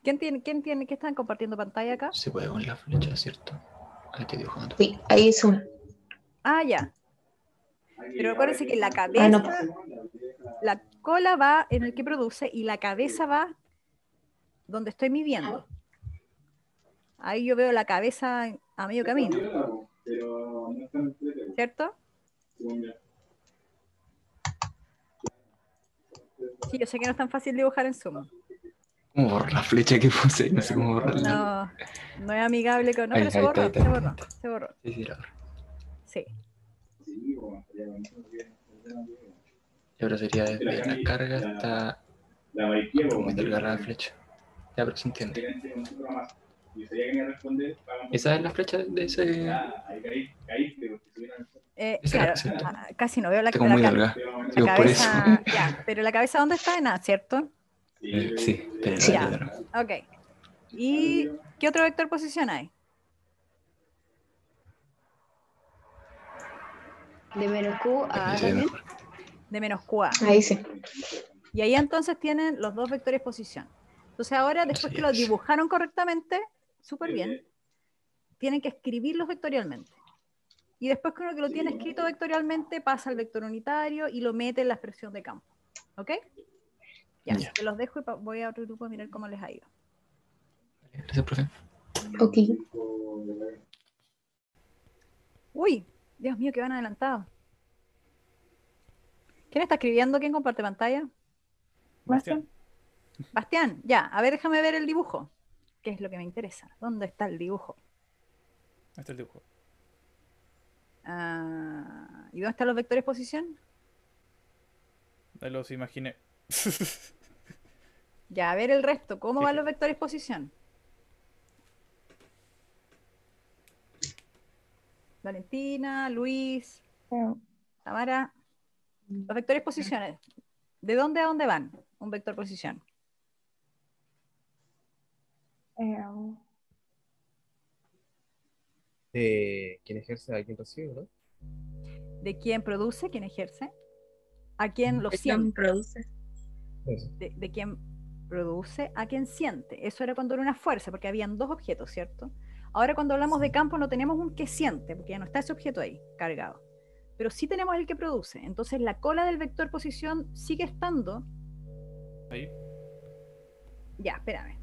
¿Qué están compartiendo pantalla acá? Se puede con la flecha, ¿cierto? Ahí estoy dibujando. Sí, ahí es uno. Ah, ya. Pero acuérdense que la cabeza, no. la cola va en el que produce y la cabeza va donde estoy midiendo. Ahí yo veo la cabeza a medio camino. ¿Cierto? Sí, yo sé que no es tan fácil dibujar en Zoom. ¿Cómo borrar la flecha que puse? No sé cómo borrarla. No es amigable con... No, Ahí, pero se ahí borró, está. se borró. Sí, la borro. Sí. Y ahora sería desde la carga hasta... Muy delgada la flecha. Ya, pero se entiende. ¿Esa es la flecha de ese...? Claro, casi no veo la Tengo muy delgada. Digo, por eso. cabeza. Ya, pero la cabeza ¿dónde está? En A, ¿cierto? Sí, pero Ya, ok. ¿Y qué otro vector posición hay? De menos Q a A también. De menos Q a. Ahí sí. Y ahí entonces tienen los dos vectores posición. Entonces ahora, después que los dibujaron correctamente, súper bien, tienen que escribirlos vectorialmente. Y después que uno que lo tiene escrito vectorialmente, pasa al vector unitario y lo mete en la expresión de campo. ¿Ok? Ya, te los dejo y voy a otro grupo a mirar cómo les ha ido. Gracias, profe. Ok. Uy, Dios mío, que van adelantados. ¿Quién está escribiendo? ¿Quién comparte pantalla? Bastián. Bastián, ya, a ver, déjame ver el dibujo. ¿Qué es lo que me interesa? ¿Dónde está el dibujo? Ahí está el dibujo. ¿Y dónde están los vectores posición? Ahí los imaginé. Ya, a ver el resto. ¿Cómo van los vectores posición? Valentina, Luis, Tamara. Los vectores posiciones. ¿De dónde a dónde van un vector posición? De quién ejerce a quién recibe, ¿no? ¿De quién produce? ¿Quién ejerce? ¿A quién lo ¿De siente? quién produce? De quién produce, a quién siente. Eso era cuando era una fuerza, porque habían dos objetos, ¿cierto? Ahora cuando hablamos de campo no tenemos un que siente, porque ya no está ese objeto ahí, cargado. Pero sí tenemos el que produce. Entonces la cola del vector posición sigue estando... Ahí. Ya, espérame.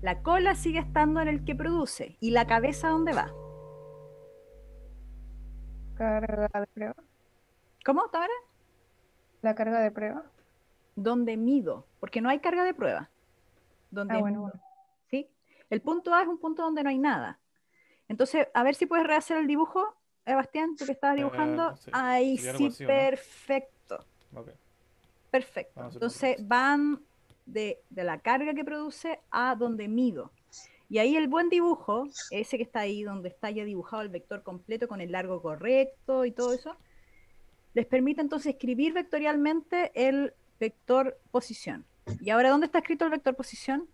La cola sigue estando en el que produce. ¿Y la cabeza dónde va? Carga de prueba. ¿Cómo, Tamara? La carga de prueba. ¿Dónde mido? Porque no hay carga de prueba. donde bueno, bueno. ¿sí? El punto A es un punto donde no hay nada. Entonces, a ver si puedes rehacer el dibujo, Bastián, tú que estabas dibujando. Sí. Ahí Sería algo sí, así, ¿o no? perfecto. Ok. Perfecto. Vamos a hacerlo Entonces otra vez. van de la carga que produce a donde mido. Y ahí el buen dibujo, ese que está ahí, donde está ya dibujado el vector completo con el largo correcto y todo eso, les permite entonces escribir vectorialmente el vector posición. ¿Y ahora dónde está escrito el vector posición?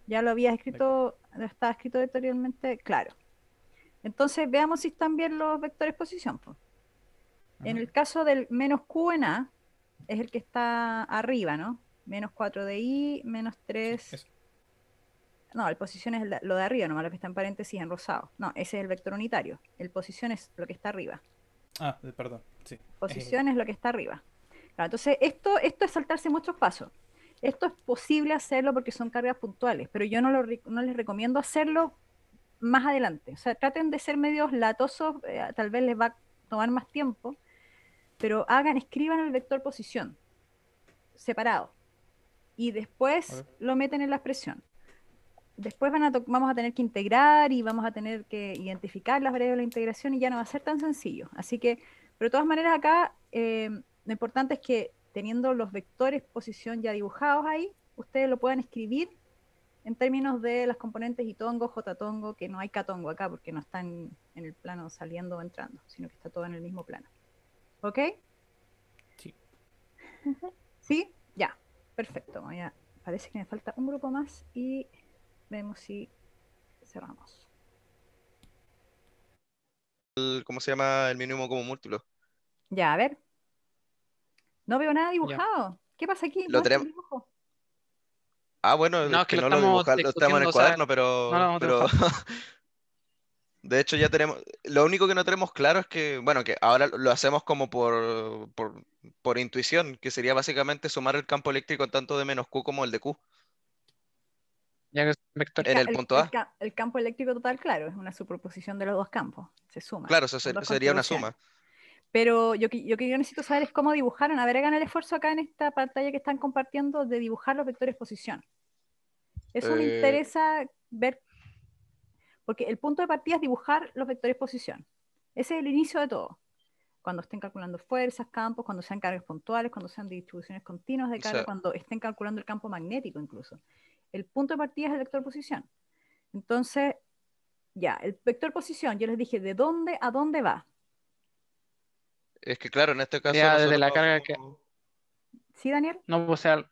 Ya lo habías escrito, está escrito vectorialmente, claro. Entonces veamos si están bien los vectores posición, pues. En el caso del menos Q en A, es el que está arriba, ¿no? Menos 4 de I, menos 3. Eso. No, el posición es lo de arriba, nomás lo que está en paréntesis en rosado. No, ese es el vector unitario. El posición es lo que está arriba. Ah, perdón. Sí. Posición es lo que está arriba. Claro, entonces, esto es saltarse muchos pasos. Esto es posible hacerlo porque son cargas puntuales, pero yo no les recomiendo hacerlo más adelante. O sea, traten de ser medios latosos, tal vez les va a tomar más tiempo, pero escriban el vector posición separado y después lo meten en la expresión. Después vamos a tener que integrar y vamos a tener que identificar las variables de la integración y ya no va a ser tan sencillo. Así que, pero de todas maneras acá, lo importante es que teniendo los vectores posición ya dibujados ahí, ustedes lo puedan escribir en términos de las componentes itongo, jtongo, que no hay ktongo acá porque no están en el plano saliendo o entrando, sino que está todo en el mismo plano. ¿Ok? Sí. ¿Sí? Ya. Perfecto. Parece que me falta un grupo más y vemos si cerramos. ¿Cómo se llama el mínimo como múltiplo? Ya, a ver. No veo nada dibujado. ¿Qué pasa aquí? Lo Muestra el tenemos. dibujo. Bueno, No, es es que que lo no lo estamos dibujamos, lo estamos en discutiendo, el o sea, cuaderno, no lo hemos pero dibujado. de hecho ya tenemos. Lo único que no tenemos claro es que, bueno, que ahora lo hacemos como por intuición, que sería básicamente sumar el campo eléctrico tanto de menos Q como el de Q Ya que es un vector. en el punto A. El campo eléctrico total, claro, es una superposición de los dos campos. Se suman. Claro, eso Son dos sería una contribuciones. suma. Pero yo necesito saber es cómo dibujaron. A ver, hagan el esfuerzo acá en esta pantalla que están compartiendo de dibujar los vectores posición. Eso me interesa ver, porque el punto de partida es dibujar los vectores posición. Ese es el inicio de todo. Cuando estén calculando fuerzas, campos, cuando sean cargas puntuales, cuando sean distribuciones continuas de O carga, sea, cuando estén calculando el campo magnético incluso. El punto de partida es el vector posición. Entonces, ya, el vector posición, yo les dije, ¿de dónde a dónde va? es que claro, en este caso Sería desde nosotros la carga que. ¿Sí, Daniel? No, o sea,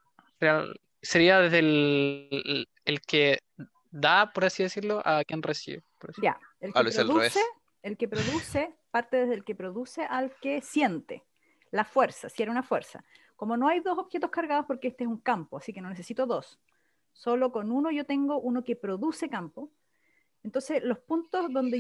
sería desde el que da, por así decirlo, a quien recibe. Por así. Ya, el lo que hice al revés. produce, parte desde el que produce al que siente. La fuerza, si era una fuerza. Como no hay dos objetos cargados porque este es un campo, así que no necesito dos. Solo con uno yo tengo uno que produce campo. Entonces, los puntos donde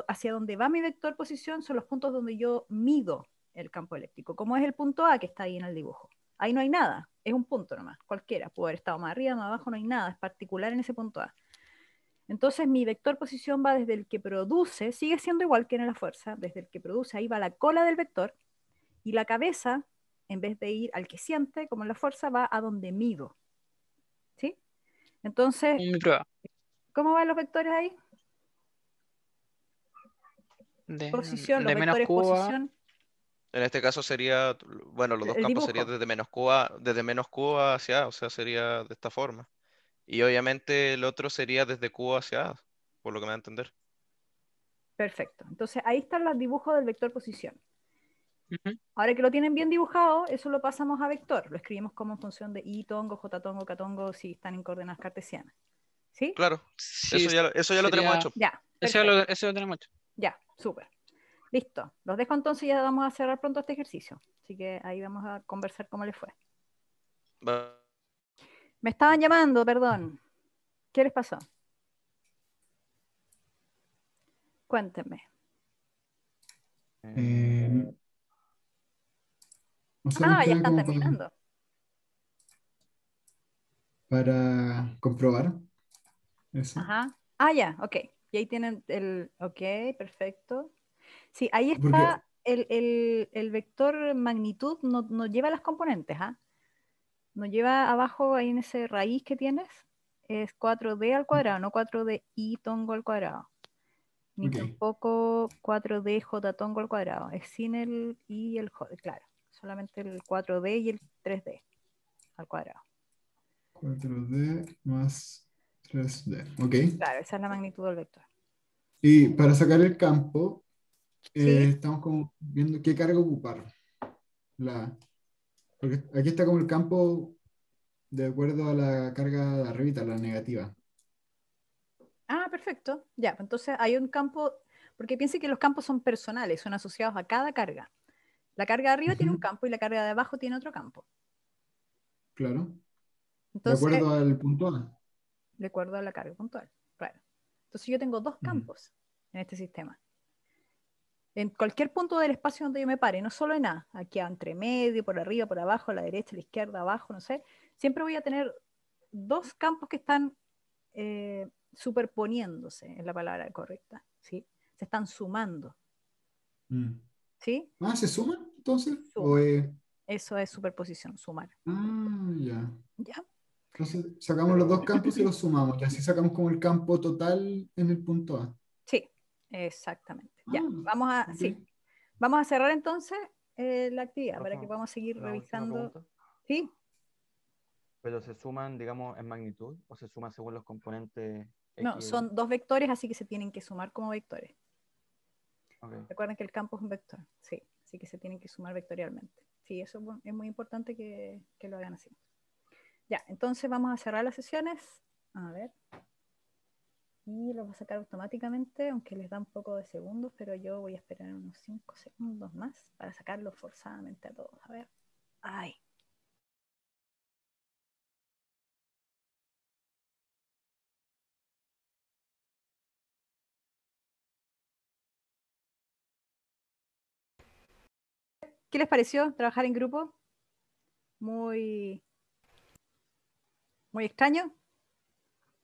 hacia donde va mi vector posición son los puntos donde yo mido el campo eléctrico, como es el punto A que está ahí en el dibujo. Ahí no hay nada, es un punto nomás, cualquiera, puede haber estado más arriba, más abajo, no hay nada, es particular en ese punto A. Entonces mi vector posición va desde el que produce, sigue siendo igual que en la fuerza, desde el que produce, ahí va la cola del vector, y la cabeza, en vez de ir al que siente, como en la fuerza, va a donde mido. ¿Sí? Entonces, Mi prueba. ¿cómo van los vectores ahí? Posición, los De menos vectores Q a. posición. En este caso sería, bueno, los dos El campos dibujo. serían desde menos Q hacia A, o sea, sería de esta forma. Y obviamente el otro sería desde Q hacia A, por lo que me da a entender. Perfecto. Entonces ahí están los dibujos del vector posición. Ujú. Ahora que lo tienen bien dibujado, eso lo pasamos a vector. Lo escribimos como en función de I tongo, J tongo, K tongo, si están en coordenadas cartesianas. ¿Sí? Claro, Sí, eso ya lo tenemos hecho. Ya, eso perfecto. eso lo tenemos hecho. Ya, súper. Listo. Los dejo entonces, ya vamos a cerrar pronto este ejercicio. Así que ahí vamos a conversar cómo les fue. Me estaban llamando, perdón. ¿Qué les pasó? Cuéntenme. O sea, más que Ya nada están como terminando. para comprobar eso. Ajá. Ya, ok. Y ahí tienen el... Ok, perfecto. Sí, ahí Porque, está el vector magnitud, no lleva las componentes, ¿ah? nos lleva abajo ahí en ese raíz que tienes, es 4D al cuadrado, no 4D i tongo al cuadrado. Ni Ok. tampoco 4D j tongo al cuadrado. Es sin el i y el j, claro. Solamente el 4D y el 3D al cuadrado. 4D más 3D. Ok. Claro, esa es la magnitud del vector. Y para sacar el campo, ¿Sí? estamos como viendo qué carga ocupar. Porque aquí está como el campo de acuerdo a la carga de arribita, la negativa. Ah, perfecto. Ya, pues entonces hay un campo, porque piense que los campos son personales, son asociados a cada carga. La carga de arriba tiene un Ujú, campo y la carga de abajo tiene otro campo. claro. De Entonces, acuerdo al punto A. de acuerdo a la carga puntual. Claro. Entonces yo tengo dos Mm, campos en este sistema. En cualquier punto del espacio donde yo me pare, no solo en A, aquí entre medio, por arriba, por abajo, a la derecha, a la izquierda, abajo, no sé, siempre voy a tener dos campos que están superponiéndose, es la palabra correcta, ¿sí? Se están sumando, mm. ¿sí? Ah, ¿se suman entonces? Suman. Eso es superposición, sumar. Ya. ¿Ya? Entonces sacamos los dos campos y los sumamos. Y así sacamos como el campo total en el punto A. Sí, exactamente. Ya, Ok. sí. Vamos a cerrar entonces la actividad para que Rafa, podamos seguir una última revisando. pregunta. ¿Sí? ¿Pero se suman, digamos, en magnitud o se suman según los componentes No, X y Y? son dos vectores, así que se tienen que sumar como vectores. Ok. Recuerden que el campo es un vector, sí, así que se tienen que sumar vectorialmente. Sí, eso es muy importante que lo hagan así. Ya, entonces vamos a cerrar las sesiones. A ver. Y lo va a sacar automáticamente, aunque les da un poco de segundos, pero yo voy a esperar unos 5 segundos más para sacarlo forzadamente a todos. A ver. Ay. ¿Qué les pareció trabajar en grupo? Muy, muy extraño.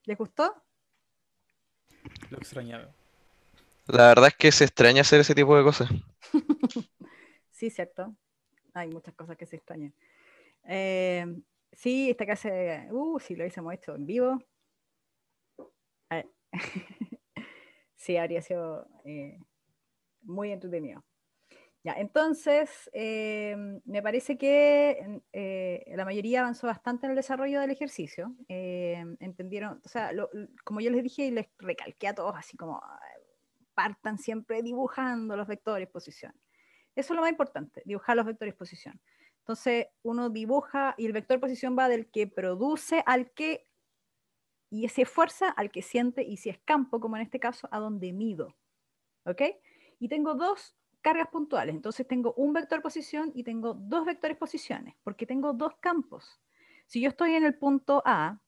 ¿Les gustó? Lo extrañaba. La verdad es que se extraña hacer ese tipo de cosas. Sí, cierto. Hay muchas cosas que se extrañan. Sí, esta clase, sí, lo hubiésemos hecho en vivo. A ver. Sí, habría sido muy entretenido. Ya, entonces, me parece que la mayoría avanzó bastante en el desarrollo del ejercicio. Entendieron, o sea, como yo les dije y les recalqué a todos, así como partan siempre dibujando los vectores posición. Eso es lo más importante, dibujar los vectores posición. Entonces, uno dibuja y el vector posición va del que produce al que, y se fuerza al que siente, y si es campo, como en este caso, a donde mido. ¿Ok? Y tengo dos cargas puntuales, entonces tengo un vector posición y tengo dos vectores posiciones, porque tengo dos campos. Si yo estoy en el punto A,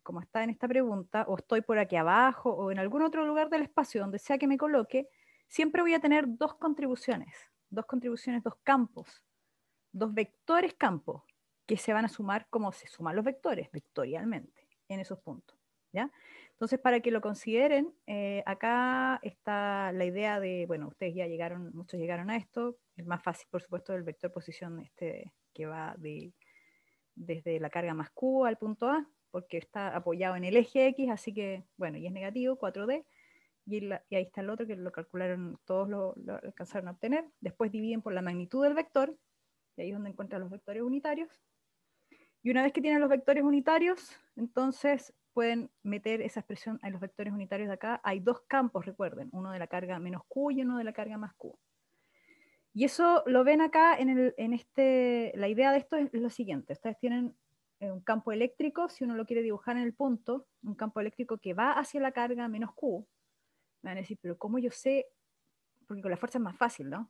como está en esta pregunta, o estoy por aquí abajo, o en algún otro lugar del espacio, donde sea que me coloque, siempre voy a tener dos contribuciones, dos campos, dos vectores campos, que se van a sumar como se suman los vectores, vectorialmente, en esos puntos. ¿Ya? Entonces, para que lo consideren, acá está la idea de, bueno, ustedes ya llegaron, muchos llegaron a esto, el más fácil, por supuesto, el vector posición que va desde la carga más Q al punto A, porque está apoyado en el eje X, así que, bueno, y es negativo, 4D, y ahí está el otro que lo calcularon, todos lo alcanzaron a obtener. Después dividen por la magnitud del vector, y ahí es donde encuentran los vectores unitarios. Y una vez que tienen los vectores unitarios, entonces pueden meter esa expresión en los vectores unitarios de acá. Hay dos campos, recuerden, uno de la carga menos Q y uno de la carga más Q. Y eso lo ven acá la idea de esto es lo siguiente. Ustedes tienen un campo eléctrico, si uno lo quiere dibujar en el punto, un campo eléctrico que va hacia la carga menos Q. Me van a decir, pero ¿cómo yo sé? Porque con la fuerza es más fácil, ¿no?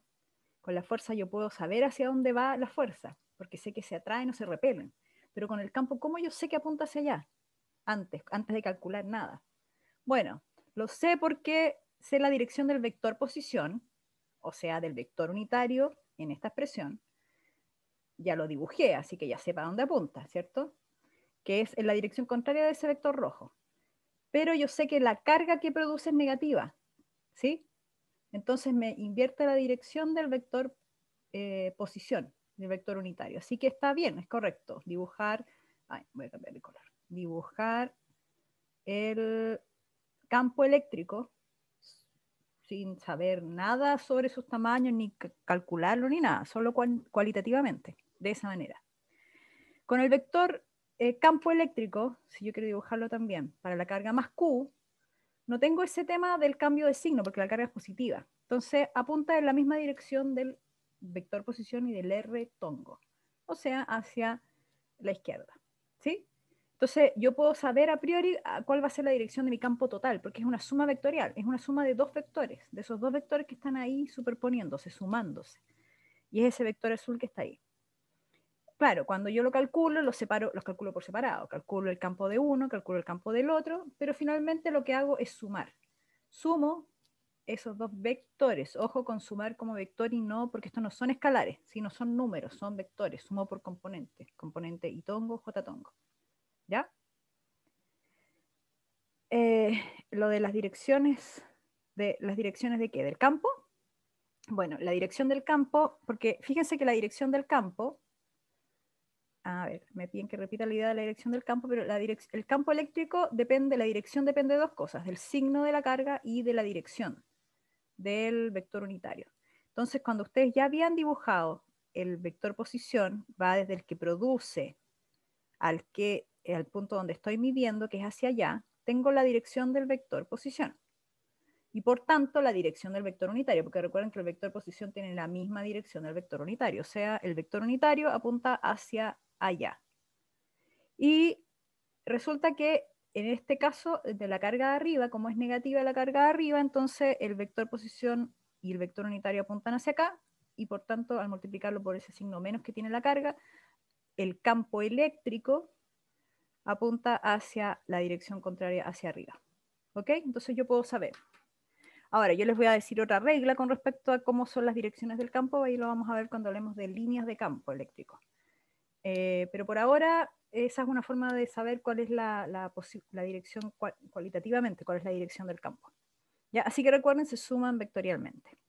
Con la fuerza yo puedo saber hacia dónde va la fuerza, porque sé que se atraen o se repelen. Pero con el campo, ¿cómo yo sé que apunta hacia allá? Antes de calcular nada. Bueno, lo sé porque sé la dirección del vector posición, o sea, del vector unitario en esta expresión. Ya lo dibujé, así que ya sé para dónde apunta, ¿cierto? Que es en la dirección contraria de ese vector rojo. Pero yo sé que la carga que produce es negativa, ¿sí? Entonces me invierte la dirección del vector posición. del vector unitario. Así que está bien, es correcto. Dibujar, voy a cambiar de color. Dibujar el campo eléctrico sin saber nada sobre sus tamaños, ni calcularlo, ni nada, solo cualitativamente, de esa manera. Con el vector campo eléctrico, si yo quiero dibujarlo también, para la carga más Q, no tengo ese tema del cambio de signo, porque la carga es positiva. Entonces apunta en la misma dirección del vector posición y del R tongo, o sea, hacia la izquierda, ¿sí? Entonces yo puedo saber a priori cuál va a ser la dirección de mi campo total, porque es una suma vectorial, es una suma de dos vectores, de esos dos vectores que están ahí superponiéndose, sumándose, y es ese vector azul que está ahí. Claro, cuando yo lo calculo, los calculo por separado, calculo el campo de uno, calculo el campo del otro, pero finalmente lo que hago es sumar. Sumo esos dos vectores, ojo con sumar como vector y no, porque estos no son escalares, sino son números, son vectores, sumo por componente, componente y tongo, j tongo. ¿Ya? Lo de las direcciones ¿de qué? ¿Del campo? Bueno, la dirección del campo, porque fíjense que la dirección del campo, a ver, me piden que repita la idea de la dirección del campo, pero el campo eléctrico depende, la dirección depende de dos cosas, del signo de la carga y de la dirección del vector unitario. Entonces, cuando ustedes ya habían dibujado el vector posición, va desde el que produce al punto donde estoy midiendo, que es hacia allá, tengo la dirección del vector posición. Y por tanto, la dirección del vector unitario, porque recuerden que el vector posición tiene la misma dirección del vector unitario, o sea, el vector unitario apunta hacia allá. Y resulta que en este caso, de la carga de arriba, como es negativa la carga de arriba, entonces el vector posición y el vector unitario apuntan hacia acá, y por tanto, al multiplicarlo por ese signo menos que tiene la carga, el campo eléctrico apunta hacia la dirección contraria, hacia arriba. ¿Ok? Entonces yo puedo saber. Ahora, yo les voy a decir otra regla con respecto a cómo son las direcciones del campo, ahí lo vamos a ver cuando hablemos de líneas de campo eléctrico. Pero por ahora, esa es una forma de saber cuál es la dirección cualitativamente, cuál es la dirección del campo. ¿Ya? Así que recuerden, se suman vectorialmente.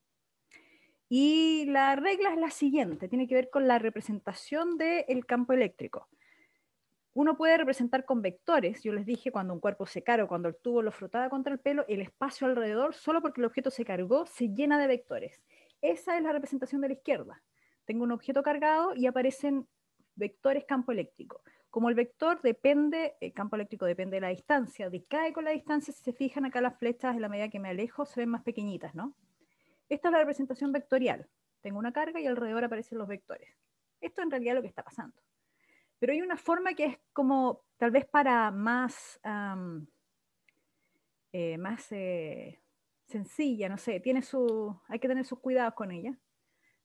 Y la regla es la siguiente, tiene que ver con la representación del campo eléctrico. Uno puede representar con vectores, yo les dije, cuando un cuerpo se carga, cuando el tubo lo frotaba contra el pelo, el espacio alrededor, solo porque el objeto se cargó, se llena de vectores. Esa es la representación de la izquierda. Tengo un objeto cargado y aparecen vectores campo eléctrico. Como el vector depende, el campo eléctrico depende de la distancia, decae con la distancia, si se fijan acá las flechas, en la medida que me alejo, se ven más pequeñitas, ¿no? Esta es la representación vectorial. Tengo una carga y alrededor aparecen los vectores. Esto en realidad es lo que está pasando. Pero hay una forma que es como, tal vez para más sencilla, no sé, hay que tener sus cuidados con ella,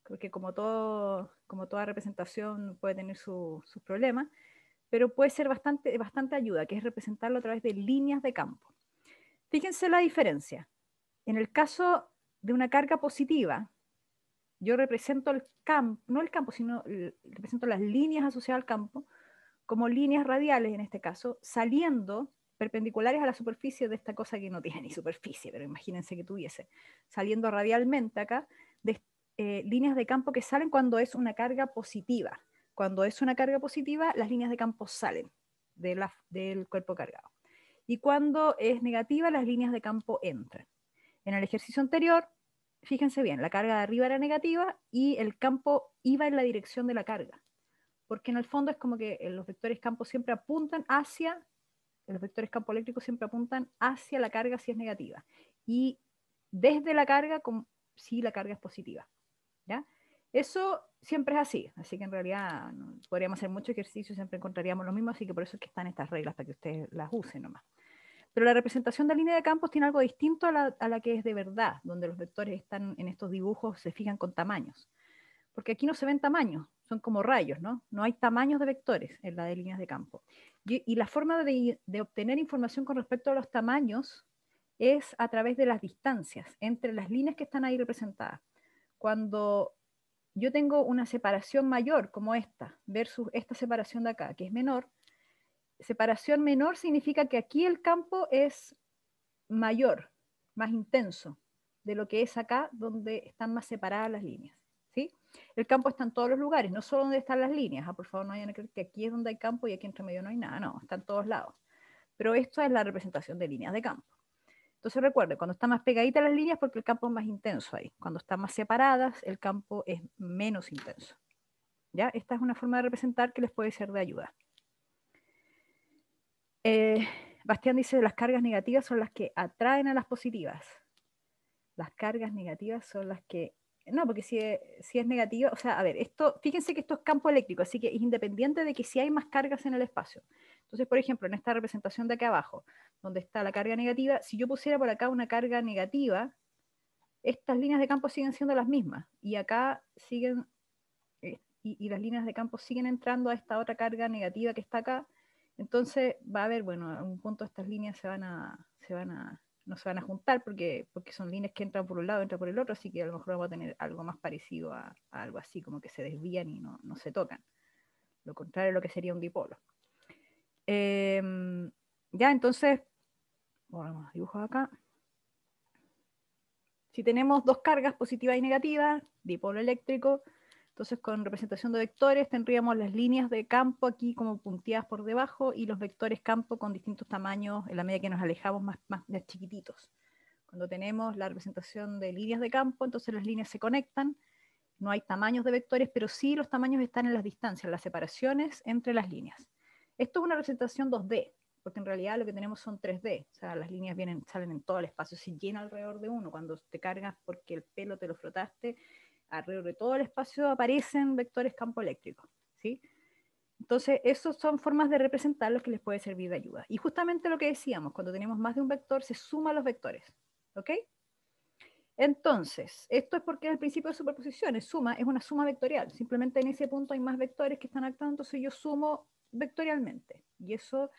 porque como toda representación puede tener sus problemas, pero puede ser bastante ayuda, que es representarlo a través de líneas de campo. Fíjense la diferencia. En el caso de una carga positiva, yo represento el campo, no el campo, sino represento las líneas asociadas al campo, como líneas radiales en este caso, saliendo perpendiculares a la superficie de esta cosa que no tiene ni superficie, pero imagínense que tuviese, saliendo radialmente acá, de líneas de campo que salen cuando es una carga positiva. Cuando es una carga positiva, las líneas de campo salen del cuerpo cargado. Y cuando es negativa, las líneas de campo entran. En el ejercicio anterior, fíjense bien, la carga de arriba era negativa y el campo iba en la dirección de la carga. Porque en el fondo es como que los vectores campo siempre apuntan hacia, los vectores campo eléctricos siempre apuntan hacia la carga si es negativa. Y desde la carga si la carga es positiva. ¿Ya? Eso siempre es así que en realidad podríamos hacer mucho ejercicio y siempre encontraríamos lo mismo, así que por eso es que están estas reglas, para que ustedes las usen nomás. Pero la representación de línea de campos tiene algo distinto a la que es de verdad, donde los vectores están en estos dibujos, se fijan con tamaños. Porque aquí no se ven tamaños, son como rayos, ¿no? No hay tamaños de vectores en la de líneas de campo. Y la forma de obtener información con respecto a los tamaños es a través de las distancias entre las líneas que están ahí representadas. Cuando yo tengo una separación mayor como esta, versus esta separación de acá, que es menor, separación menor significa que aquí el campo es mayor, más intenso, de lo que es acá, donde están más separadas las líneas. ¿Sí? El campo está en todos los lugares, no solo donde están las líneas. Por favor, no vayan a creer que aquí es donde hay campo y aquí entre medio no hay nada. No, está en todos lados. Pero esto es la representación de líneas de campo. Entonces recuerden, cuando está más pegadita las líneas, porque el campo es más intenso ahí. Cuando están más separadas, el campo es menos intenso. ¿Ya? Esta es una forma de representar que les puede ser de ayuda. Bastián dice, las cargas negativas son las que atraen a las positivas. Las cargas negativas son las que... No, porque si es negativa, o sea, a ver, fíjense que esto es campo eléctrico, así que es independiente de que si hay más cargas en el espacio. Entonces, por ejemplo, en esta representación de acá abajo, donde está la carga negativa, si yo pusiera por acá una carga negativa, estas líneas de campo siguen siendo las mismas, y acá siguen, y las líneas de campo siguen entrando a esta otra carga negativa que está acá. Entonces va a haber, bueno, a un punto estas líneas no se van a juntar porque son líneas que entran por un lado, entran por el otro, así que a lo mejor vamos a tener algo más parecido a algo así, como que se desvían y no se tocan. Lo contrario de lo que sería un dipolo. Ya, entonces, bueno, dibujos acá. Si tenemos dos cargas, positiva y negativa, dipolo eléctrico, entonces con representación de vectores tendríamos las líneas de campo aquí como punteadas por debajo y los vectores campo con distintos tamaños en la medida que nos alejamos más chiquititos. Cuando tenemos la representación de líneas de campo, entonces las líneas se conectan, no hay tamaños de vectores, pero sí los tamaños están en las distancias, las separaciones entre las líneas. Esto es una representación 2D, porque en realidad lo que tenemos son 3D, o sea, las líneas salen en todo el espacio, se llena alrededor de uno, cuando te cargas porque el pelo te lo frotaste, alrededor de todo el espacio aparecen vectores campo eléctrico, ¿sí? Entonces, esas son formas de representar los que les puede servir de ayuda. Y justamente lo que decíamos, cuando tenemos más de un vector, se suman los vectores, ¿ok? Entonces, esto es porque es el principio de superposición, es una suma vectorial, simplemente en ese punto hay más vectores que están actuando, entonces yo sumo vectorialmente, y eso...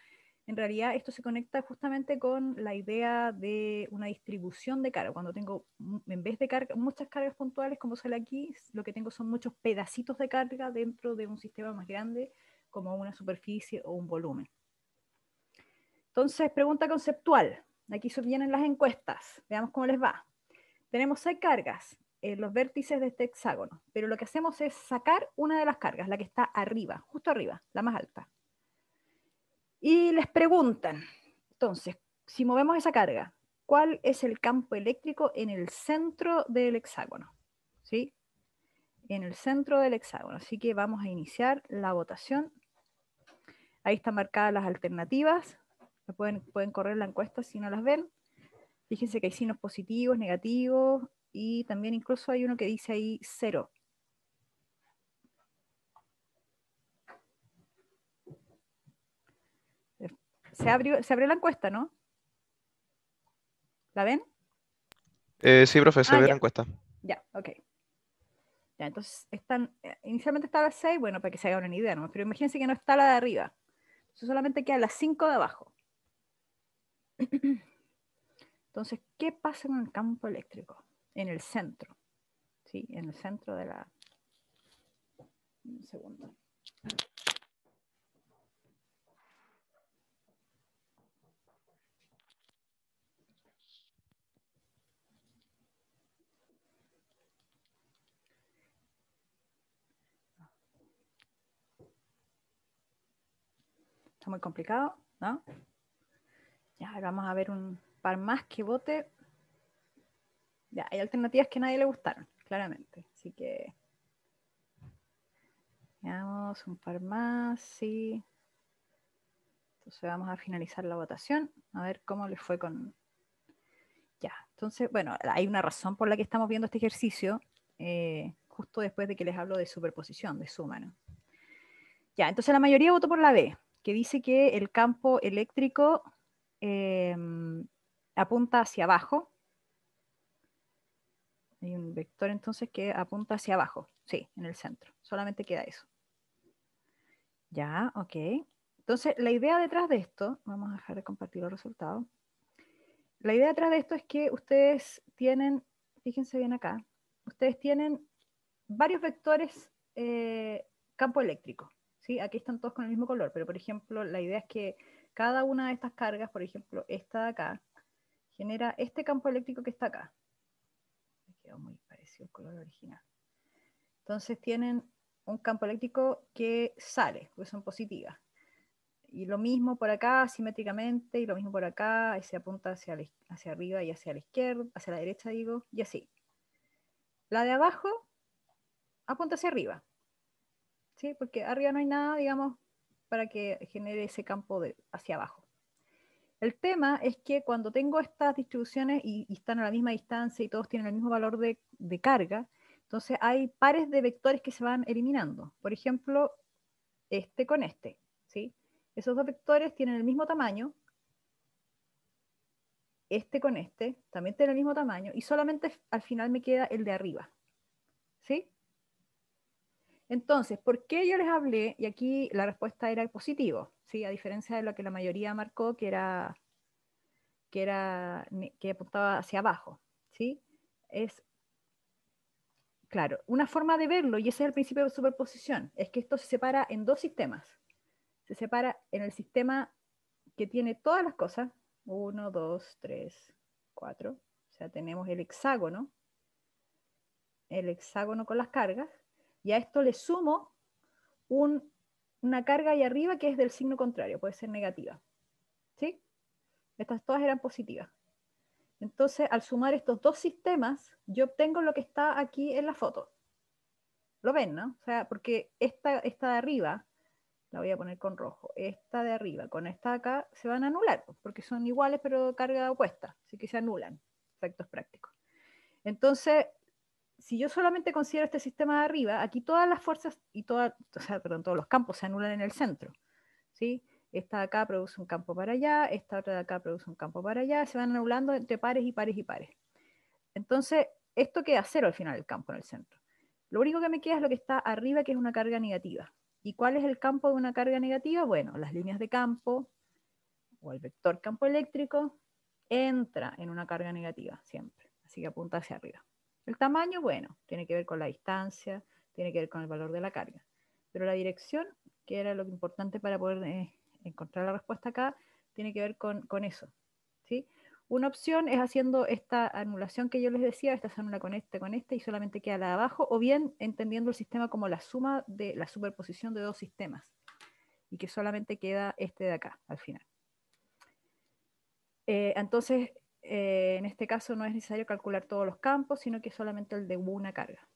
En realidad esto se conecta justamente con la idea de una distribución de carga. Cuando tengo, en vez de muchas cargas puntuales, como sale aquí, lo que tengo son muchos pedacitos de carga dentro de un sistema más grande, como una superficie o un volumen. Entonces, pregunta conceptual. Aquí vienen las encuestas. Veamos cómo les va. Tenemos 6 cargas en los vértices de este hexágono, pero lo que hacemos es sacar una de las cargas, la que está arriba, justo arriba, la más alta. Y les preguntan, entonces, si movemos esa carga, ¿cuál es el campo eléctrico en el centro del hexágono? ¿Sí? En el centro del hexágono. Así que vamos a iniciar la votación. Ahí están marcadas las alternativas. Pueden correr la encuesta si no las ven. Fíjense que hay signos positivos, negativos, y también incluso hay uno que dice ahí 0. Se abrió la encuesta, ¿no? ¿La ven? Sí, profe, se ve la encuesta. Ya, ok. Ya, entonces inicialmente está la 6, bueno, para que se hagan una idea, ¿no? Pero imagínense que no está la de arriba. Entonces solamente queda las 5 de abajo. Entonces, ¿qué pasa con el campo eléctrico? En el centro. ¿Sí? En el centro de la... Un segundo. Está muy complicado, ¿no? Ya, ahora vamos a ver un par más que vote. Ya, hay alternativas que a nadie le gustaron, claramente. Así que... Veamos un par más, sí. Entonces vamos a finalizar la votación. A ver cómo les fue con... Ya, entonces, bueno, hay una razón por la que estamos viendo este ejercicio, justo después de que les hablo de superposición, de suma, ¿no? Ya, entonces la mayoría votó por la B, que dice que el campo eléctrico apunta hacia abajo. Hay un vector entonces que apunta hacia abajo, sí, en el centro. Solamente queda eso. Ya, ok. Entonces, la idea detrás de esto, vamos a dejar de compartir los resultados. La idea detrás de esto es que ustedes tienen, fíjense bien acá, ustedes tienen varios vectores campo eléctrico, ¿sí? Aquí están todos con el mismo color, pero por ejemplo, la idea es que cada una de estas cargas, por ejemplo, esta de acá, genera este campo eléctrico que está acá. Me quedó muy parecido al color original. Entonces tienen un campo eléctrico que sale, porque son positivas. Y lo mismo por acá, simétricamente, y lo mismo por acá, y se apunta hacia arriba y hacia la izquierda, hacia la derecha, digo, y así. La de abajo apunta hacia arriba, ¿sí? Porque arriba no hay nada, digamos, para que genere ese campo hacia abajo. El tema es que cuando tengo estas distribuciones y están a la misma distancia y todos tienen el mismo valor de carga, entonces hay pares de vectores que se van eliminando. Por ejemplo, este con este, ¿sí? Esos dos vectores tienen el mismo tamaño, este con este también tiene el mismo tamaño, y solamente al final me queda el de arriba, ¿sí? Entonces, ¿por qué yo les hablé? Y aquí la respuesta era positivo, ¿sí? A diferencia de lo que la mayoría marcó, que apuntaba hacia abajo, ¿sí? Es, claro, una forma de verlo, y ese es el principio de superposición, es que esto se separa en dos sistemas. Se separa en el sistema que tiene todas las cosas, 1, 2, 3, 4, o sea, tenemos el hexágono con las cargas, y a esto le sumo una carga ahí arriba que es del signo contrario, puede ser negativa, ¿sí? Estas todas eran positivas. Entonces, al sumar estos dos sistemas, yo obtengo lo que está aquí en la foto. ¿Lo ven, no? O sea, porque esta de arriba, la voy a poner con rojo, esta de arriba con esta de acá se van a anular, porque son iguales pero carga opuesta, así que se anulan, efectos prácticos. Entonces, si yo solamente considero este sistema de arriba, aquí todas las fuerzas y todos los campos se anulan en el centro, ¿sí? Esta de acá produce un campo para allá, esta otra de acá produce un campo para allá, se van anulando entre pares y pares y pares. Entonces, esto queda cero al final del campo en el centro. Lo único que me queda es lo que está arriba, que es una carga negativa. ¿Y cuál es el campo de una carga negativa? Bueno, las líneas de campo o el vector campo eléctrico entra en una carga negativa siempre, así que apunta hacia arriba. El tamaño, bueno, tiene que ver con la distancia, tiene que ver con el valor de la carga, pero la dirección, que era lo importante para poder encontrar la respuesta acá, tiene que ver con eso, ¿sí? Una opción es haciendo esta anulación que yo les decía, esta se anula con este, y solamente queda la de abajo, o bien entendiendo el sistema como la suma de la superposición de dos sistemas, y que solamente queda este de acá, al final. Entonces, en este caso no es necesario calcular todos los campos, sino que solamente el de una carga.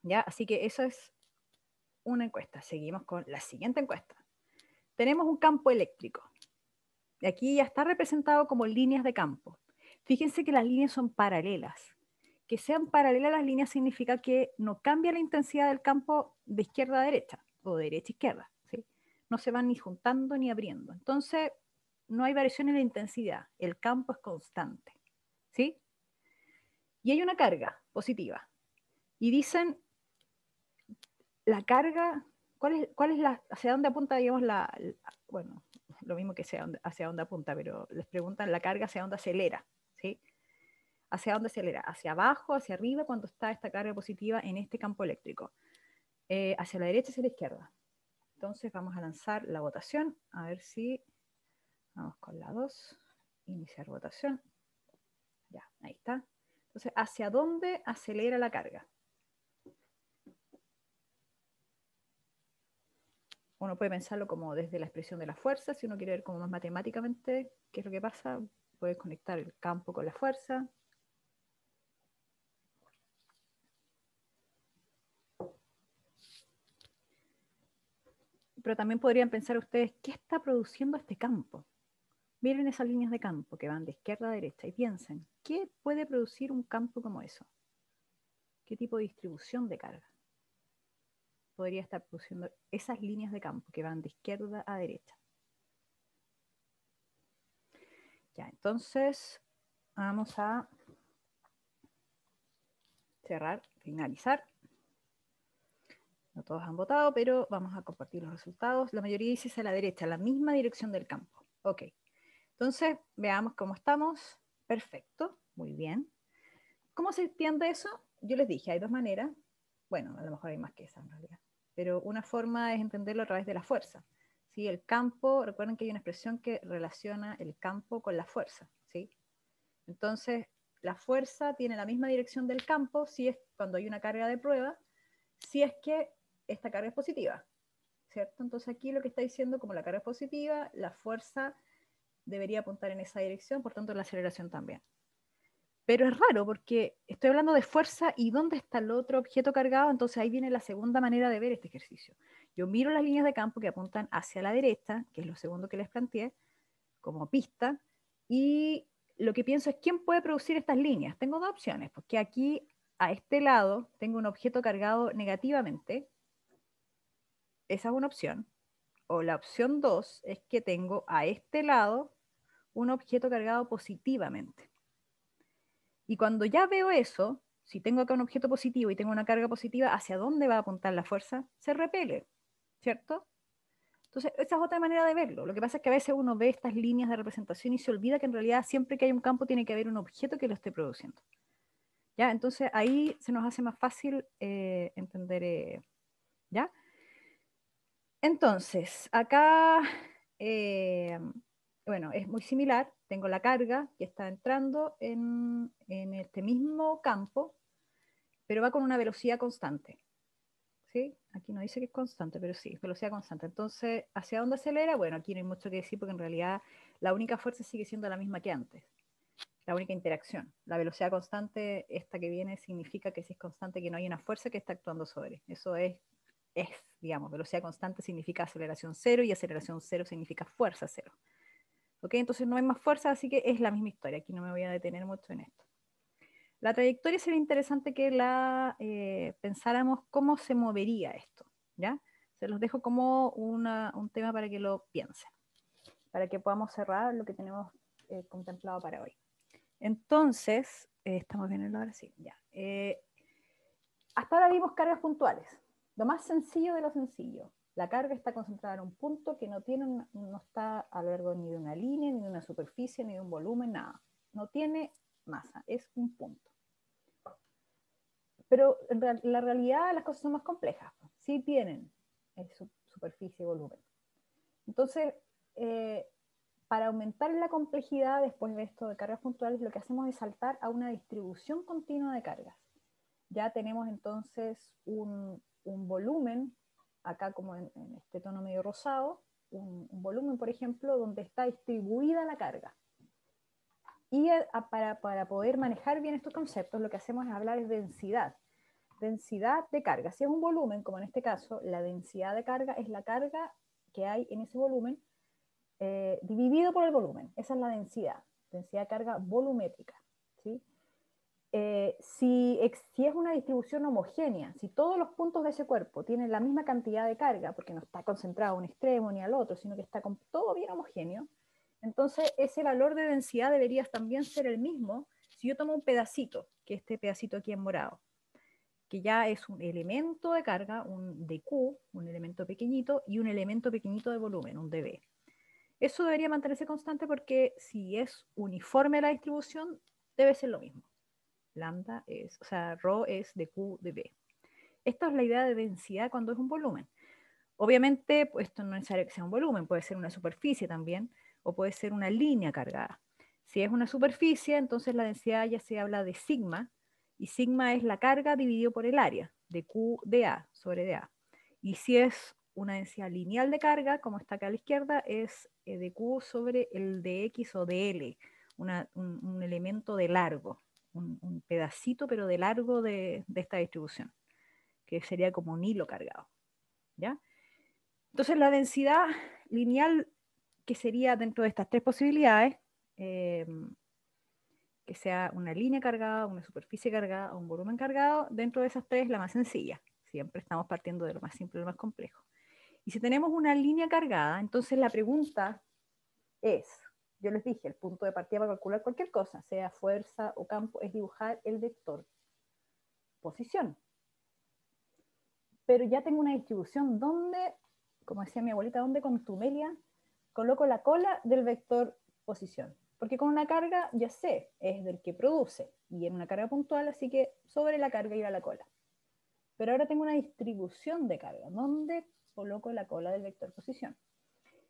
¿Ya? Así que eso es una encuesta. Seguimos con la siguiente encuesta. Tenemos un campo eléctrico. Aquí ya está representado como líneas de campo. Fíjense que las líneas son paralelas. Que sean paralelas las líneas significa que no cambia la intensidad del campo de izquierda a derecha o de derecha a izquierda, ¿sí? No se van ni juntando ni abriendo. Entonces, no hay variación en la intensidad. El campo es constante, ¿sí? Y hay una carga positiva. Y dicen, la carga, ¿cuál es la, hacia dónde apunta, digamos, bueno, lo mismo que hacia dónde apunta, pero les preguntan la carga hacia dónde acelera, ¿sí? ¿Hacia dónde acelera? ¿Hacia abajo, hacia arriba, cuando está esta carga positiva en este campo eléctrico? Hacia la derecha, hacia la izquierda. Entonces vamos a lanzar la votación, a ver si... Vamos con la 2, iniciar votación. Ya, ahí está. Entonces, ¿hacia dónde acelera la carga? Uno puede pensarlo como desde la expresión de la fuerza, si uno quiere ver como más matemáticamente qué es lo que pasa, puede conectar el campo con la fuerza. Pero también podrían pensar ustedes, ¿qué está produciendo este campo? Miren esas líneas de campo que van de izquierda a derecha y piensen, ¿qué puede producir un campo como eso? ¿Qué tipo de distribución de carga podría estar produciendo esas líneas de campo que van de izquierda a derecha? Ya, entonces vamos a cerrar, finalizar. No todos han votado, pero vamos a compartir los resultados. La mayoría dice a la derecha, la misma dirección del campo. Ok. Entonces, veamos cómo estamos. Perfecto, muy bien. ¿Cómo se entiende eso? Yo les dije, hay dos maneras. Bueno, a lo mejor hay más que esa en realidad. Pero una forma es entenderlo a través de la fuerza. ¿Sí? El campo, recuerden que hay una expresión que relaciona el campo con la fuerza. ¿Sí? Entonces, la fuerza tiene la misma dirección del campo si es cuando hay una carga de prueba, si es que esta carga es positiva, ¿cierto? Entonces aquí lo que está diciendo, como la carga es positiva, la fuerza debería apuntar en esa dirección, por tanto la aceleración también. Pero es raro porque estoy hablando de fuerza y ¿dónde está el otro objeto cargado? Entonces ahí viene la segunda manera de ver este ejercicio. Yo miro las líneas de campo que apuntan hacia la derecha, que es lo segundo que les planteé, como pista, y lo que pienso es ¿quién puede producir estas líneas? Tengo dos opciones, porque aquí a este lado tengo un objeto cargado negativamente, esa es una opción, o la opción 2 es que tengo a este lado un objeto cargado positivamente. Y cuando ya veo eso, si tengo acá un objeto positivo y tengo una carga positiva, ¿hacia dónde va a apuntar la fuerza? Se repele, ¿cierto? Entonces, esa es otra manera de verlo. Lo que pasa es que a veces uno ve estas líneas de representación y se olvida que en realidad siempre que hay un campo tiene que haber un objeto que lo esté produciendo. ¿Ya? Entonces, ahí se nos hace más fácil entender, ¿ya? Entonces, acá, bueno, es muy similar. Tengo la carga que está entrando en este mismo campo, pero va con una velocidad constante. ¿Sí? Aquí no dice que es constante, pero sí, velocidad constante. Entonces, ¿hacia dónde acelera? Bueno, aquí no hay mucho que decir porque en realidad la única fuerza sigue siendo la misma que antes. La única interacción. La velocidad constante, esta que viene, significa que si es constante que no hay una fuerza que está actuando sobre. Eso es, digamos, velocidad constante significa aceleración cero y aceleración cero significa fuerza cero. ¿Ok? Entonces no hay más fuerza, así que es la misma historia. Aquí no me voy a detener mucho en esto. La trayectoria sería interesante que la pensáramos cómo se movería esto, ¿ya? Se los dejo como un tema para que lo piensen, para que podamos cerrar lo que tenemos contemplado para hoy. Entonces, ¿estamos bien en la hora? Sí, ya. Hasta ahora vimos cargas puntuales, lo más sencillo de lo sencillo. La carga está concentrada en un punto que no está a lo largo ni de una línea, ni de una superficie, ni de un volumen, nada. No tiene masa, es un punto. Pero en la realidad las cosas son más complejas. Sí tienen superficie y volumen. Entonces, para aumentar la complejidad después de esto de cargas puntuales, lo que hacemos es saltar a una distribución continua de cargas. Ya tenemos entonces un volumen, acá como en este tono medio rosado, un volumen, por ejemplo, donde está distribuida la carga. Y para poder manejar bien estos conceptos, lo que hacemos es hablar de densidad. Densidad de carga. Si es un volumen, como en este caso, la densidad de carga es la carga que hay en ese volumen dividido por el volumen. Esa es la densidad. Densidad de carga volumétrica. ¿Sí? Si es una distribución homogénea, si todos los puntos de ese cuerpo tienen la misma cantidad de carga, porque no está concentrado a un extremo ni al otro, sino que está todo bien homogéneo, entonces ese valor de densidad debería también ser el mismo si yo tomo un pedacito, que este pedacito aquí en morado, que ya es un elemento de carga, un dQ, un elemento pequeñito, y un elemento pequeñito de volumen, un dB. Eso debería mantenerse constante porque si es uniforme la distribución, debe ser lo mismo. Lambda es, o sea, ρ es dQ dB. Esta es la idea de densidad cuando es un volumen. Obviamente, pues, esto no es necesario que sea un volumen, puede ser una superficie también, o puede ser una línea cargada. Si es una superficie, entonces la densidad ya se habla de sigma, y sigma es la carga dividido por el área, de Q dA sobre dA. Y si es una densidad lineal de carga, como está acá a la izquierda, es de Q sobre el dx o dl, un elemento de largo, un pedacito pero de largo de esta distribución, que sería como un hilo cargado. ¿Ya? Entonces la densidad lineal, que sería dentro de estas tres posibilidades, que sea una línea cargada, una superficie cargada o un volumen cargado, dentro de esas tres la más sencilla. Siempre estamos partiendo de lo más simple a lo más complejo. Y si tenemos una línea cargada, entonces la pregunta es, yo les dije, el punto de partida para calcular cualquier cosa, sea fuerza o campo, es dibujar el vector posición. Pero ya tengo una distribución donde, como decía mi abuelita, donde con tumelia coloco la cola del vector posición. Porque con una carga, ya sé, es del que produce, y en una carga puntual, así que sobre la carga irá la cola. Pero ahora tengo una distribución de carga, donde coloco la cola del vector posición.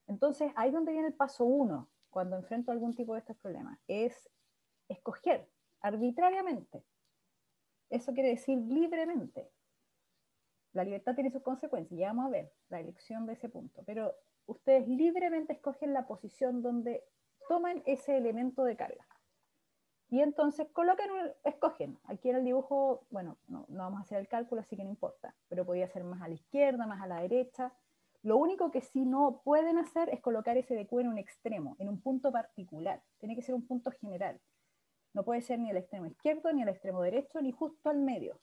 Entonces, ahí es donde viene el paso 1, cuando enfrento algún tipo de estos problemas, es escoger arbitrariamente. Eso quiere decir libremente. La libertad tiene sus consecuencias, ya vamos a ver la elección de ese punto, pero ustedes libremente escogen la posición donde toman ese elemento de carga. Y entonces escogen. Aquí en el dibujo, bueno, no vamos a hacer el cálculo, así que no importa, pero podría ser más a la izquierda, más a la derecha. Lo único que sí no pueden hacer es colocar ese DQ en un extremo, en un punto particular. Tiene que ser un punto general. No puede ser ni el extremo izquierdo, ni el extremo derecho, ni justo al medio,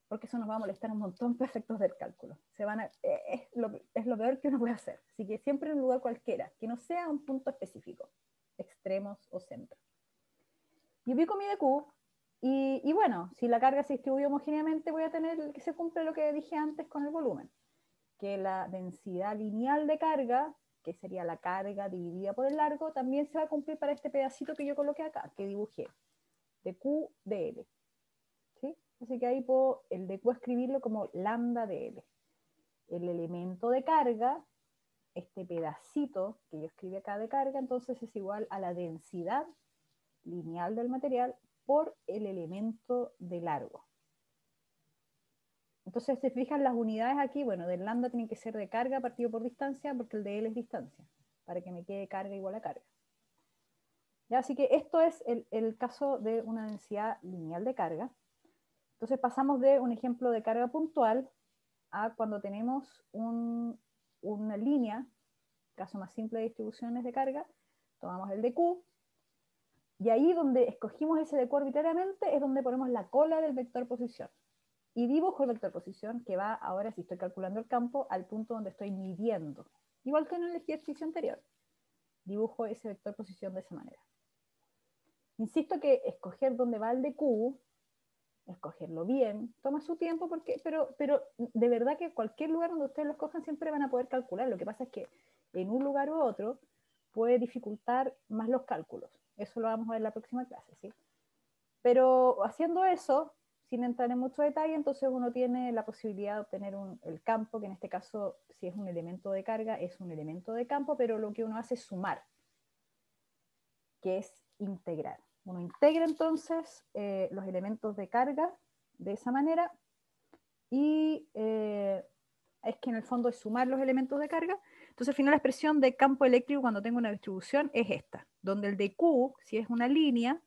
porque eso nos va a molestar un montón para efectos del cálculo. Es lo peor que uno puede hacer. Así que siempre en un lugar cualquiera, que no sea un punto específico, extremos o centro. Y ubico mi DQ, y bueno, si la carga se distribuye homogéneamente, voy a tener que se cumple lo que dije antes con el volumen, que la densidad lineal de carga, que sería la carga dividida por el largo, también se va a cumplir para este pedacito que yo coloqué acá, que dibujé, DQ de L. ¿Sí? Así que ahí puedo el DQ escribirlo como lambda de L. El elemento de carga, este pedacito que yo escribí acá de carga, entonces es igual a la densidad lineal del material por el elemento de largo. Entonces, se fijan las unidades aquí, bueno, del lambda tienen que ser de carga partido por distancia, porque el de L es distancia, para que me quede carga igual a carga. ¿Ya? Así que esto es el caso de una densidad lineal de carga. Entonces pasamos de un ejemplo de carga puntual a cuando tenemos una línea, caso más simple de distribuciones de carga, tomamos el DQ, y ahí donde escogimos ese DQ arbitrariamente es donde ponemos la cola del vector posición. Y dibujo el vector posición que va ahora, si estoy calculando el campo, al punto donde estoy midiendo. Igual que en el ejercicio anterior. Dibujo ese vector posición de esa manera. Insisto que escoger dónde va el DQ, escogerlo bien, toma su tiempo, pero de verdad que cualquier lugar donde ustedes lo escojan siempre van a poder calcular. Lo que pasa es que en un lugar u otro puede dificultar más los cálculos. Eso lo vamos a ver en la próxima clase, ¿sí? Pero haciendo eso, sin entrar en mucho detalle, entonces uno tiene la posibilidad de obtener el campo, que en este caso, si es un elemento de carga, es un elemento de campo, pero lo que uno hace es sumar, que es integrar. Uno integra entonces los elementos de carga de esa manera, y es que en el fondo es sumar los elementos de carga. Entonces al final la expresión de campo eléctrico cuando tengo una distribución es esta, donde el DQ, si es una línea,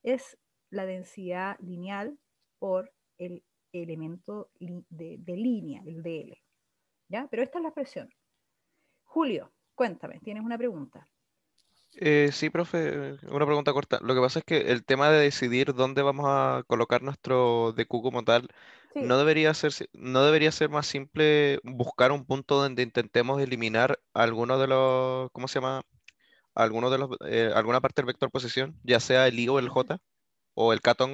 es la densidad lineal por el elemento de línea, el DL. ¿Ya? Pero esta es la expresión. Julio, cuéntame, ¿tienes una pregunta? Sí, profe, una pregunta corta. Lo que pasa es que el tema de decidir dónde vamos a colocar nuestro DQ como tal, Sí. no debería ser más simple buscar un punto donde intentemos eliminar alguno de los, ¿cómo se llama? Alguna parte del vector posición, ya sea el I o el J, o el catón,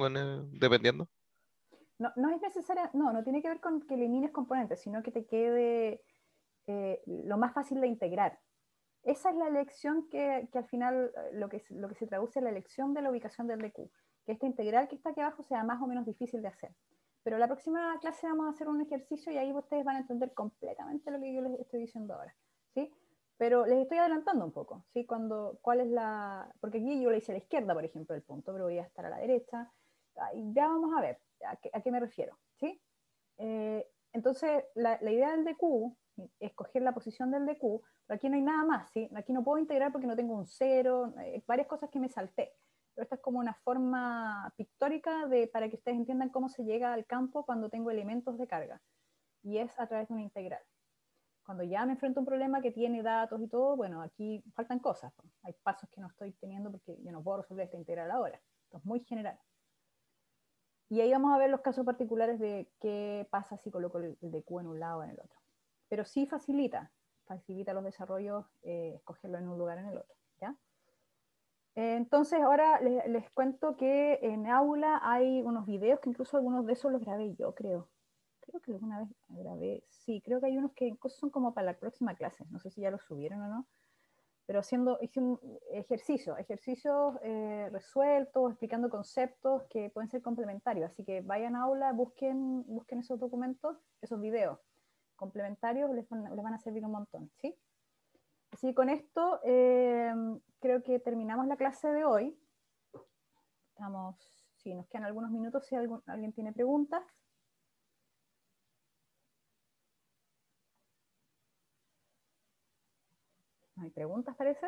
dependiendo. No es necesaria, no tiene que ver con que elimines componentes, sino que te quede lo más fácil de integrar. Esa es la elección que al final lo que se traduce en la elección de la ubicación del DQ, que esta integral que está aquí abajo sea más o menos difícil de hacer. Pero la próxima clase vamos a hacer un ejercicio y ahí ustedes van a entender completamente lo que yo les estoy diciendo ahora, ¿sí? Pero les estoy adelantando un poco, ¿sí? Porque aquí yo le hice a la izquierda, por ejemplo, el punto, pero voy a estar a la derecha. Ya vamos a ver a qué me refiero, ¿sí? Entonces, la idea del DQ, escoger la posición del DQ, pero aquí no hay nada más, ¿sí? Aquí no puedo integrar porque no tengo un cero, varias cosas que me salté. Pero esta es como una forma pictórica para que ustedes entiendan cómo se llega al campo cuando tengo elementos de carga. Y es a través de una integral. Cuando ya me enfrento a un problema que tiene datos y todo, bueno, aquí faltan cosas. Hay pasos que no estoy teniendo porque yo no puedo resolver esta integral ahora. Esto es muy general. Y ahí vamos a ver los casos particulares de qué pasa si coloco el DQ en un lado o en el otro. Pero sí facilita los desarrollos, escogerlo en un lugar o en el otro, ¿ya? Entonces ahora les cuento que en aula hay unos videos que incluso algunos de esos los grabé yo, creo. Creo que alguna vez grabé, sí, creo que hay unos que incluso son como para la próxima clase, no sé si ya los subieron o no, pero hice un ejercicios resueltos, explicando conceptos que pueden ser complementarios, así que vayan a aula, busquen esos documentos, esos videos complementarios, les van a servir un montón, ¿sí? Así que con esto creo que terminamos la clase de hoy. Sí, nos quedan algunos minutos si alguien tiene preguntas. ¿No hay preguntas, parece?